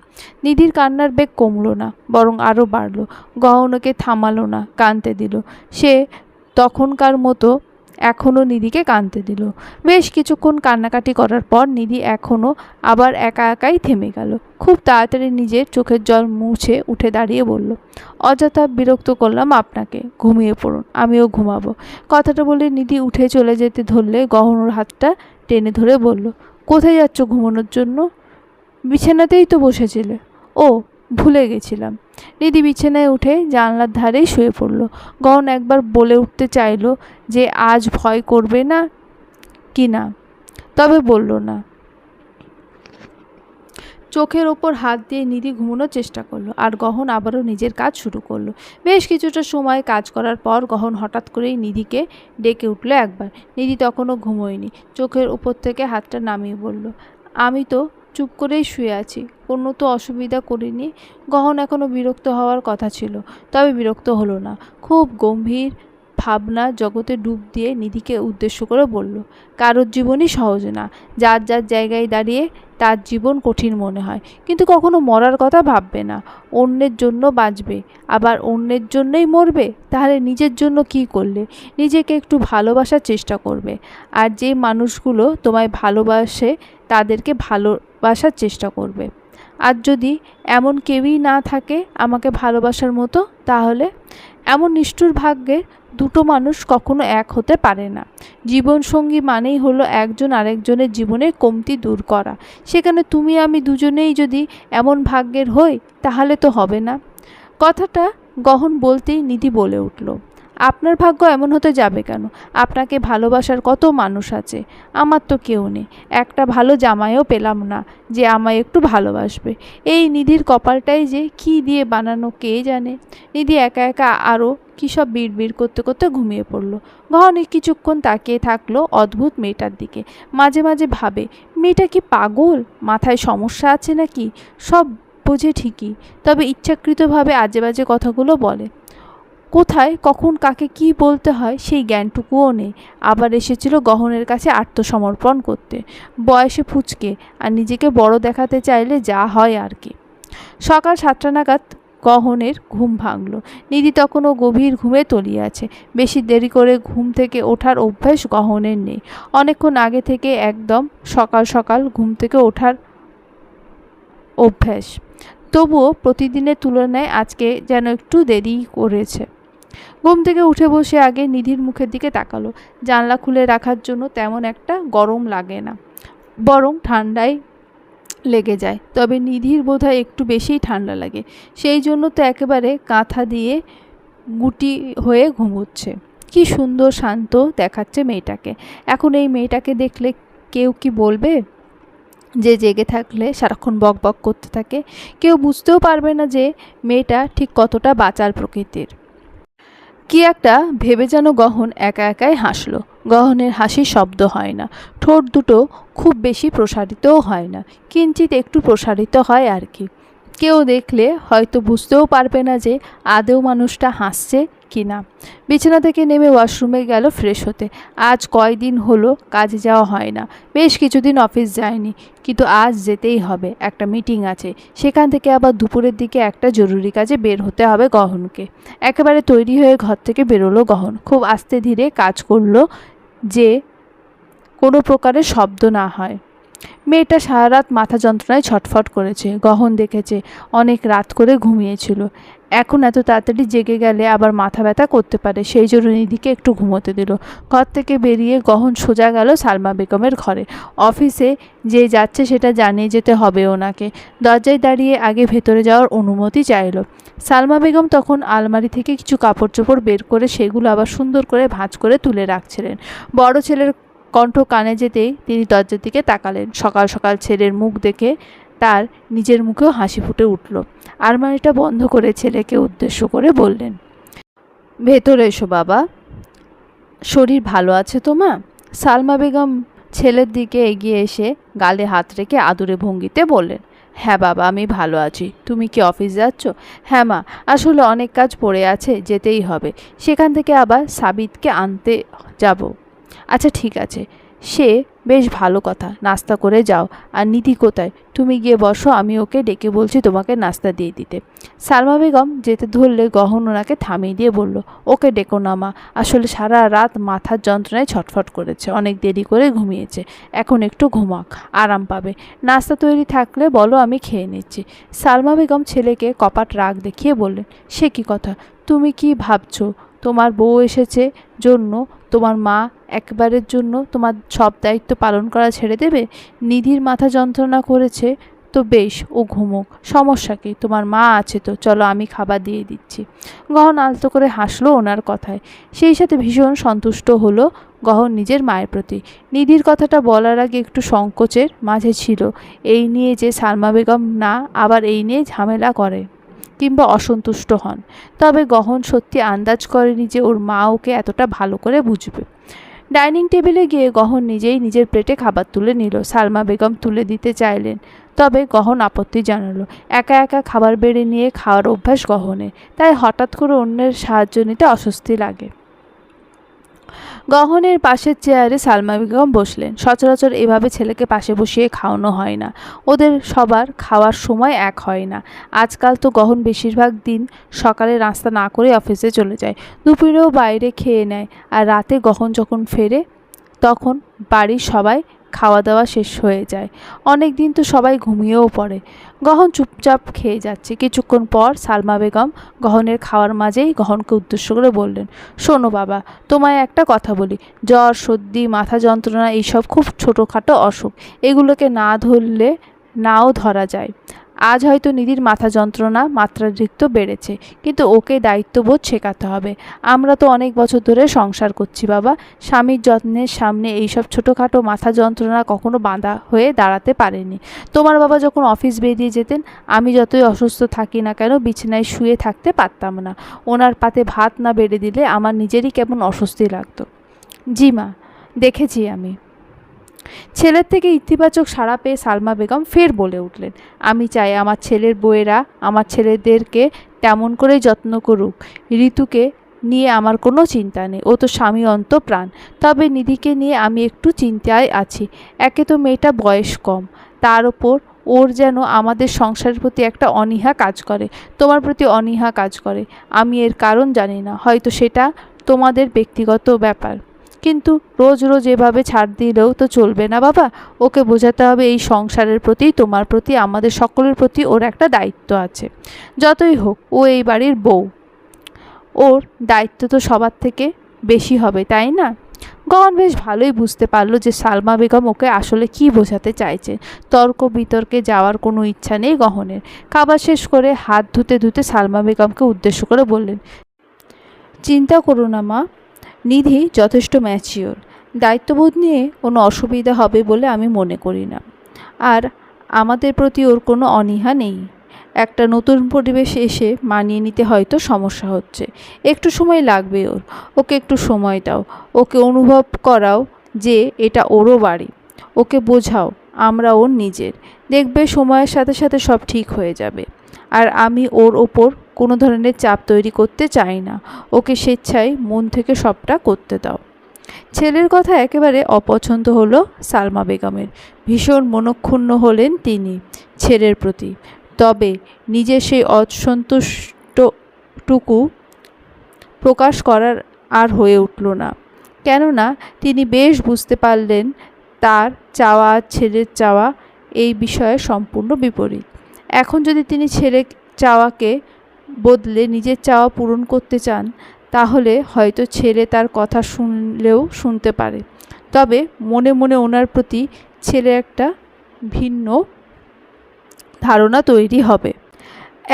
[SPEAKER 1] নিধির কান্নার বেগ কমলো না, বরং আরও বাড়ল। গহনকে থামালো না, কাঁদতে দিল। সে তখনকার মতো এখনও নিধিকে কাঁদতে দিল। বেশ কিছুক্ষণ কান্নাকাটি করার পর নিধি এখনও আবার একা একাই থেমে গেল। খুব তাড়াতাড়ি নিজের চোখের জল মুছে উঠে দাঁড়িয়ে বলল, অযথা বিরক্ত করলাম আপনাকে, ঘুমিয়ে পড়ুন, আমিও ঘুমাবো। কথাটা বলে নিধি উঠে চলে যেতে ধরলে গহনর হাতটা টেনে ধরে বলল, কোথায় যাচ্ছ ঘুমানোর জন্য? বিছানাতেই তো বসেছিলে। ও, ভুলে গেছিলাম। নিধি বিছানায় উঠে জানলার ধারেই শুয়ে পড়ল। গহন একবার বলে উঠতে চাইল যে আজ ভয় করবে না কি না, তবে বলল না। চোখের ওপর হাত দিয়ে নিধি ঘুমানোর চেষ্টা করলো, আর গহন আবারও নিজের কাজ শুরু করলো। বেশ কিছুটা সময় কাজ করার পর গহন হঠাৎ করেই নিধিকে ডেকে উঠল একবার। নিধি তখনও ঘুমোয়নি। চোখের উপর থেকে হাতটা নামিয়ে বলল, আমি তো চুপ করেই শুয়ে আছি, কোনো তো অসুবিধা করিনি। গহন এখনও বিরক্ত হওয়ার কথা ছিল, তবে বিরক্ত হলো না। খুব গম্ভীর ভাবনা জগতে ডুব দিয়ে নিধিকে উদ্দেশ্য করে বলল, কারোর জীবনই সহজ না। যার যার জায়গায় দাঁড়িয়ে তার জীবন কঠিন মনে হয়, কিন্তু কখনো মরার কথা ভাববে না। অন্যের জন্য বাঁচবে, আবার অন্যের জন্যই মরবে। তাহলে নিজের জন্য কি করলে? নিজেকে একটু ভালোবাসার চেষ্টা করবে। আর যে মানুষগুলো তোমায় ভালোবাসে তাদেরকে ভালোবাসার চেষ্টা করবে। আর যদি এমন কেউই না থাকে আমাকে ভালোবাসার মতো, তাহলে এমন নিষ্ঠুর ভাগ্যের দুটো মানুষ কখনো এক হতে পারে না। জীবনসঙ্গী মানেই হলো একজন আরেকজনের জীবনের কমতি দূর করা। সেখানে তুমি আমি দুজনেই যদি এমন ভাগ্যের হই, তাহলে তো হবে না। কথাটা গহন বলতেই নিধি বলে উঠল, আপনার ভাগ্য এমন হতে যাবে কেন? আপনাকে ভালোবাসার কত মানুষ আছে, আমার তো কেউ নেই। একটা ভালো জামাইও পেলাম না যে আমায় একটু ভালোবাসবে। এই নিধির কপালটাই যে কী দিয়ে বানানো কে জানে। নিধি একা একা আরও কী সব বিড়বিড় করতে করতে ঘুমিয়ে পড়ল। গহন কিছুক্ষণ তাকিয়ে থাকলো অদ্ভুত মেয়েটার দিকে। মাঝে মাঝে ভাবে, মেয়েটা কি পাগল, মাথায় সমস্যা আছে নাকি? সব বোঝে ঠিকই, তবে ইচ্ছাকৃতভাবে আজে বাজে কথাগুলো বলে। কোথায় কখন কাকে কি বলতে হয় সেই জ্ঞানটুকুও নেই। আবার এসেছিল গহনের কাছে আত্মসমর্পণ করতে। বয়সে ফুচকে আর নিজেকে বড় দেখাতে চাইলে যা হয় আর কি। সকাল 7টা নাগাদ গহনের ঘুম ভাঙল। নিধি তখনও গভীর ঘুমে তলিয়ে আছে। বেশি দেরি করে ঘুম থেকে ওঠার অভ্যাস গহনের নেই। অনেকক্ষণ আগে থেকে একদম সকাল সকাল ঘুম থেকে ওঠার অভ্যাস। তবুও প্রতিদিনের তুলনায় আজকে যেন একটু দেরি করেছে। ঘুম থেকে উঠে বসে আগে নিধির মুখের দিকে তাকালো। জানলা খুলে রাখার জন্য তেমন একটা গরম লাগে না, বরং ঠান্ডায় লেগে যায়। তবে নিধির বোধহয় একটু বেশিই ঠান্ডা লাগে, সেই জন্য তো একেবারে কাঁথা দিয়ে গুটি হয়ে ঘুমোচ্ছে। কি সুন্দর শান্ত দেখাচ্ছে মেয়েটাকে। এখন এই মেয়েটাকে দেখলে কেউ কি বলবে যে জেগে থাকলে সারাক্ষণ বক বক করতে থাকে? কেউ বুঝতেও পারবে না যে মেয়েটা ঠিক কতটা বাচাল প্রকৃতির। কি একটা ভেবে যেন গহন একা একাই হাসল। গহনের হাসির শব্দ হয় না, ঠোঁট দুটো খুব বেশি প্রসারিতও হয় না, কিঞ্চিত একটু প্রসারিত হয় আর কি। কেউ দেখলে হয়তো বুঝতেও পারবে না যে আদৌ মানুষটা হাসছে কি না। বিছানা থেকে নেমে ওয়াশরুমে গেল ফ্রেশ হতে। আজ কয়দিন হলো কাজে যাওয়া হয় না, বেশ কিছুদিন অফিস যায়নি, কিন্তু আজ যেতেই হবে। একটা মিটিং আছে, সেখান থেকে আবার দুপুরের দিকে একটা জরুরি কাজে বের হতে হবে গহনকে। একেবারে তৈরি হয়ে ঘর থেকে বেরোলো গহন। খুব আস্তে ধীরে কাজ করলো যে কোনো প্রকারের শব্দ না হয়। মেয়েটা সারা রাত মাথা যন্ত্রণায় ছটফট করেছে। গহন দেখেছে অনেক রাত করে ঘুমিয়েছিল। এখন এত তাড়াতাড়ি জেগে গেলে আবার মাথা ব্যথা করতে পারে, সেই জন্য নিধিকে একটু ঘুমোতে দিল। ঘর থেকে বেরিয়ে গহন সোজা গেল সালমা বেগমের ঘরে। অফিসে যে যাচ্ছে সেটা জানিয়ে যেতে হবে ওনাকে। দরজায় দাঁড়িয়ে আগে ভেতরে যাওয়ার অনুমতি চাইল। সালমা বেগম তখন আলমারি থেকে কিছু কাপড় চোপড় বের করে সেগুলো আবার সুন্দর করে ভাঁজ করে তুলে রাখছিলেন। বড় ছেলের কণ্ঠ কানে যেতেই তিনি দরজার দিকে তাকালেন। সকাল সকাল ছেলের মুখ দেখে তার নিজের মুখেও হাসি ফুটে উঠল। আলমারিটা বন্ধ করে ছেলেকে উদ্দেশ্য করে বললেন, ভেতরে এসো বাবা, শরীর ভালো আছে তো মা? সালমা বেগম ছেলের দিকে এগিয়ে এসে গালে হাত রেখে আদুরে ভঙ্গিতে বললেন, হ্যাঁ বাবা, আমি ভালো আছি। তুমি কি অফিস যাচ্ছ? হ্যাঁ মা, আসলে অনেক কাজ পড়ে আছে, যেতেই হবে। সেখান থেকে আবার সাবিতকে আনতে যাব। আচ্ছা ঠিক আছে, সে বেশ ভালো কথা, নাস্তা করে যাও। আর নিধি কোথায়? তুমি গিয়ে বসো, আমি ওকে ডেকে বলছি তোমাকে নাস্তা দিয়ে দিতে। সালমা বেগম যেতে ধরলে গহন ওনাকে থামিয়ে দিয়ে বলল, ওকে ডেকো না মা, আসলে সারা রাত মাথার যন্ত্রণায় ছটফট করেছে, অনেক দেরি করে ঘুমিয়েছে, এখন একটু ঘুমাক, আরাম পাবে। নাস্তা তৈরি থাকলে বলো, আমি খেয়ে নিচ্ছি। সালমা বেগম ছেলেকে কপাট রাগ দেখিয়ে বললেন, সে কি কথা? তুমি কি ভাবছো তোমার বউ এসেছে জন্য তোমার মা একবারের জন্য তোমার সব দায়িত্ব পালন করা ছেড়ে দেবে? নিধির মাথা যন্ত্রণা করেছে তো বেশ, ও ঘুমোক, সমস্যা কি? তোমার মা আছে তো, চলো আমি খাবার দিয়ে দিচ্ছি। গহন আলতো করে হাসলো ওনার কথায়। সেই সাথে ভীষণ সন্তুষ্ট হলো গহন নিজের মায়ের প্রতি। নিধির কথাটা বলার আগে একটু সংকোচের মাঝে ছিল, এই নিয়ে যে সালমা বেগম না আবার এই নিয়ে ঝামেলা করে কিংবা অসন্তুষ্ট হন। তবে গহন সত্যি আন্দাজ করেনি যে ওর মা ওকে এতটা ভালো করে বুঝবে। ডাইনিং টেবিলে গিয়ে গহন নিজেই নিজের প্লেটে খাবার তুলে নিল। সালমা বেগম তুলে দিতে চাইলেন, তবে গহন আপত্তি জানালো। একা একা খাবার বেড়ে নিয়ে খাওয়ার অভ্যাস গহনের, তাই হঠাৎ করে অন্যের সাহায্য নিতে অস্বস্তি লাগে। গহনের পাশের চেয়ারে সালমা বেগম বসলেন। সচরাচর এভাবে ছেলেকে পাশে বসিয়ে খাওয়ানো হয় না, ওদের সবার খাওয়ার সময় এক হয় না। আজকাল তো গহন বেশিরভাগ দিন সকালে নাস্তা না করে অফিসে চলে যায়, দুপুরেও বাইরে খেয়ে নেয়, আর রাতে গহন যখন ফেরে তখন বাড়ির সবাই খাওয়া দাওয়া শেষ হয়ে যায়। অনেক দিন তো সবাই ঘুমিয়েও পড়ে। গহন চুপচাপ খেয়ে যাচ্ছে। কিছুক্ষণ পর সালমা বেগম গহনের খাওয়ার মাঝেই গহনকে উদ্দেশ্য করে বললেন, শোনো বাবা, তোমায় একটা কথা বলি, জ্বর, সর্দি, মাথা যন্ত্রণা এইসব খুব ছোটোখাটো অসুখ। এগুলোকে না ধরলে নাও ধরা যায়। আজ হয়তো নিধির মাথা যন্ত্রণা মাত্রাতিরিক্ত বেড়েছে, কিন্তু ওকে দায়িত্ববোধ শেখাতে হবে। আমরা তো অনেক বছর ধরে সংসার করছি বাবা। স্বামীর যত্নের সামনে এইসব ছোটোখাটো মাথা যন্ত্রণা কখনো বাঁধা হয়ে দাঁড়াতে পারেনি। তোমার বাবা যখন অফিস বেরিয়ে যেতেন, আমি যতই অসুস্থ থাকি না কেন বিছানায় শুয়ে থাকতে পারতাম না। ওনার পাতে ভাত না বেড়ে দিলে আমার নিজেরই কেমন অস্বস্তি লাগতো। জি মা, দেখেছি আমি। ছেলের থেকে ইতিবাচক সাড়া পেয়ে সালমা বেগম ফের বলে উঠলেন, আমি চাই আমার ছেলের বউয়েরা আমার ছেলেদেরকে তেমন করেই যত্ন করুক। ঋতুকে নিয়ে আমার কোনো চিন্তা নেই, ও তো স্বামী অন্তঃপ্রাণ। তবে নিধিকে নিয়ে আমি একটু চিন্তায় আছি। একে তো মেয়েটা বয়স কম, তার ওপর ওর যেন আমাদের সংসারের প্রতি একটা অনীহা কাজ করে, তোমার প্রতি অনীহা কাজ করে। আমি এর কারণ জানি না, হয়তো সেটা তোমাদের ব্যক্তিগত ব্যাপার, কিন্তু রোজ রোজ এভাবে ছাড় দিলেও তো চলবে না বাবা। ওকে বোঝাতে হবে এই সংসারের প্রতি, তোমার প্রতি, আমাদের সকলের প্রতি ওর একটা দায়িত্ব আছে। যতই হোক ও এই বাড়ির বউ, ওর দায়িত্ব তো সবার থেকে বেশি হবে, তাই না? গহন বেশ ভালোই বুঝতে পারলো যে সালমা বেগম ওকে আসলে কি বোঝাতে চাইছে। তর্ক বিতর্কে যাওয়ার কোনো ইচ্ছা নেই গহনের। খাবার শেষ করে হাত ধুতে ধুতে সালমা বেগমকে উদ্দেশ্য করে বললেন, চিন্তা করো না মা, নিধি যথেষ্ট ম্যাচিওর। দায়িত্ববোধ নিয়ে কোনো অসুবিধা হবে বলে আমি মনে করি না। আর আমাদের প্রতি ওর কোনো অনীহা নেই। একটা নতুন পরিবেশে এসে মানিয়ে নিতে হয়তো সমস্যা হচ্ছে, একটু সময় লাগবে ওর। ওকে একটু সময় দাও, ওকে অনুভব করাও যে এটা ওরও বাড়ি। ওকে বোঝাও আমরা ওর নিজের। দেখবে সময়ের সাথে সাথে সব ঠিক হয়ে যাবে। আর আমি ওর ওপর কোনো ধরনের চাপ তৈরি করতে চাই না। ওকে স্বেচ্ছায় মন থেকে সবটা করতে দাও। ছেলের কথা একেবারে অপছন্দ হলো সালমা বেগমের। ভীষণ মনক্ষুণ্ণ হলেন তিনি ছেলের প্রতি। তবে নিজের সেই অসন্তুষ্টটুকু প্রকাশ করার আর হয়ে উঠল না। কেননা তিনি বেশ বুঝতে পারলেন তার চাওয়া আর ছেলের চাওয়া এই বিষয়ে সম্পূর্ণ বিপরীত। এখন যদি তিনি ছেলের চাওয়াকে বদলে নিজের চাওয়া পূরণ করতে চান, তাহলে হয়তো ছেলে তার কথা শুনলেও শুনতে পারে। তবে মনে মনে ওনার প্রতি ছেলে একটা ভিন্ন ধারণা তৈরি হবে।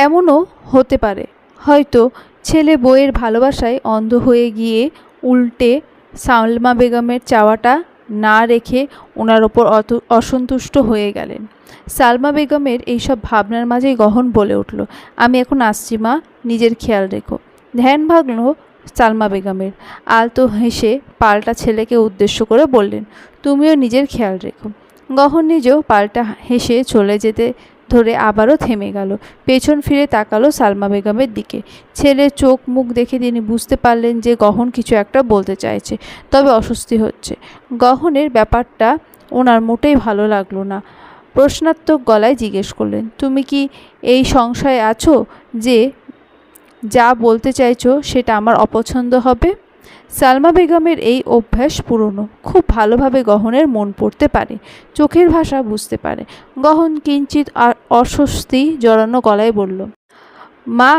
[SPEAKER 1] এমনও হতে পারে হয়তো ছেলে বউয়ের ভালোবাসায় অন্ধ হয়ে গিয়ে উল্টে সালমা বেগমের চাওয়াটা না রেখে ওনার ওপর অসন্তুষ্ট হয়ে গেলেন। সালমা বেগমের এইসব ভাবনার মাঝেই গহন বলে উঠল, আমি এখন আসছি মা, নিজের খেয়াল রেখো। ধ্যান ভাগল সালমা বেগমের। আলতো হেসে পাল্টা ছেলেকে উদ্দেশ্য করে বললেন, তুমিও নিজের খেয়াল রেখো। গহন নিজেও পাল্টা হেসে চলে যেতে ধরে আবারও থেমে গেল। পেছন ফিরে তাকালো সালমা বেগমের দিকে। ছেলের চোখ মুখ দেখে তিনি বুঝতে পারলেন যে গহন কিছু একটা বলতে চাইছে, তবে অস্বস্তি হচ্ছে। গহনের ব্যাপারটা ওনার মোটেই ভালো লাগলো না। প্রশ্নাত্মক গলায় জিজ্ঞেস করলেন, তুমি কি এই সংশয়ে আছো যে যা বলতে চাইছো সেটা আমার অপছন্দ হবে? সালমা বেগমের এই অভ্যাস পুরনো, খুব ভালোভাবে গহনের মন পড়তে পারে, চোখের ভাষা বুঝতে পারে। গহন কিঞ্চিত অস্বস্তি জড়ানো গলায় বলল, মা,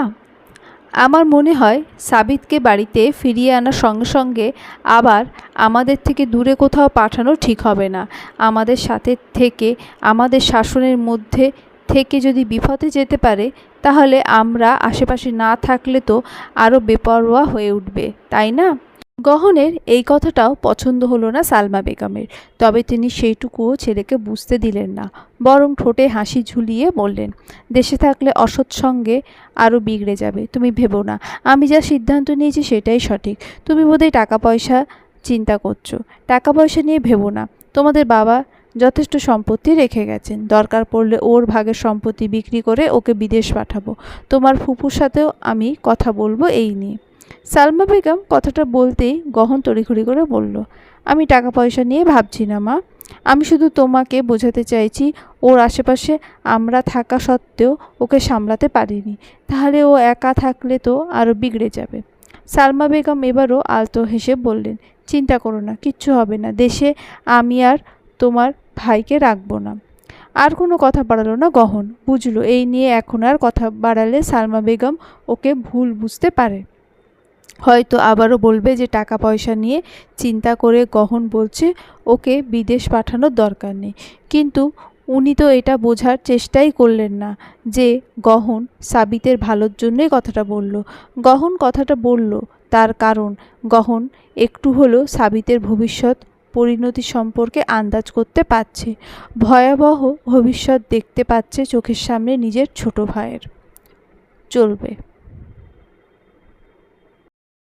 [SPEAKER 1] আমার মনে হয় সাবিতকে বাড়িতে ফিরিয়ে আনার সঙ্গে সঙ্গে আবার আমাদের থেকে দূরে কোথাও পাঠানো ঠিক হবে না। আমাদের সাথে থেকে আমাদের শাসনের মধ্যে থেকে যদি বিপদে যেতে পারে, তাহলে আমরা আশেপাশে না থাকলে তো আরও বেপরোয়া হয়ে উঠবে, তাই না? গহনের এই কথাটাও পছন্দ হলো না সালমা বেগমের। তবে তিনি সেইটুকুও ছেলেকে বুঝতে দিলেন না, বরং ঠোঁটে হাসি ঝুলিয়ে বললেন, দেশে থাকলে অসৎ সঙ্গে আরও বিগড়ে যাবে। তুমি ভেবো না, আমি যা সিদ্ধান্ত নিয়েছি সেটাই সঠিক। তুমি বোধহয় টাকা পয়সা চিন্তা করছো। টাকা পয়সা নিয়ে ভেবো না। তোমাদের বাবা যথেষ্ট সম্পত্তি রেখে গেছেন। দরকার পড়লে ওর ভাগের সম্পত্তি বিক্রি করে ওকে বিদেশ পাঠাবো। তোমার ফুপুর সাথেও আমি কথা বলবো এই নিয়ে। সালমা বেগম কথাটা বলতেই গহন তড়িঘড়ি করে বলল, আমি টাকা পয়সা নিয়ে ভাবছি না মা। আমি শুধু তোমাকে বোঝাতে চাইছি ওর আশেপাশে আমরা থাকা সত্ত্বেও ওকে সামলাতে পারিনি। তাহলে ও একা থাকলে তো আরও বিগড়ে যাবে। সালমা বেগম এবারও আলতো হেসে বললেন, চিন্তা করো না, কিচ্ছু হবে না। দেশে আমি আর তোমার ভাইকে রাখবো না। আর কোনো কথা বাড়ালো না গহন। বুঝলো এই নিয়ে এখন আর কথা বাড়ালে সালমা বেগম ওকে ভুল বুঝতে পারে, হয়তো আবারও বলবে যে টাকা পয়সা নিয়ে চিন্তা করে গহন বলছে ওকে বিদেশ পাঠানোর দরকার নেই। কিন্তু উনি তো এটা বোঝার চেষ্টাই করলেন না যে গহন সাবিতের ভালোর জন্যই কথাটা বলল। গহন কথাটা বলল তার কারণ গহন একটু হলেও সাবিতের ভবিষ্যৎ পরিণতি সম্পর্কে আন্দাজ করতে পারছে, ভয়াবহ ভবিষ্যৎ দেখতে পাচ্ছে চোখের সামনে নিজের ছোট ভাইয়ের। চলবে।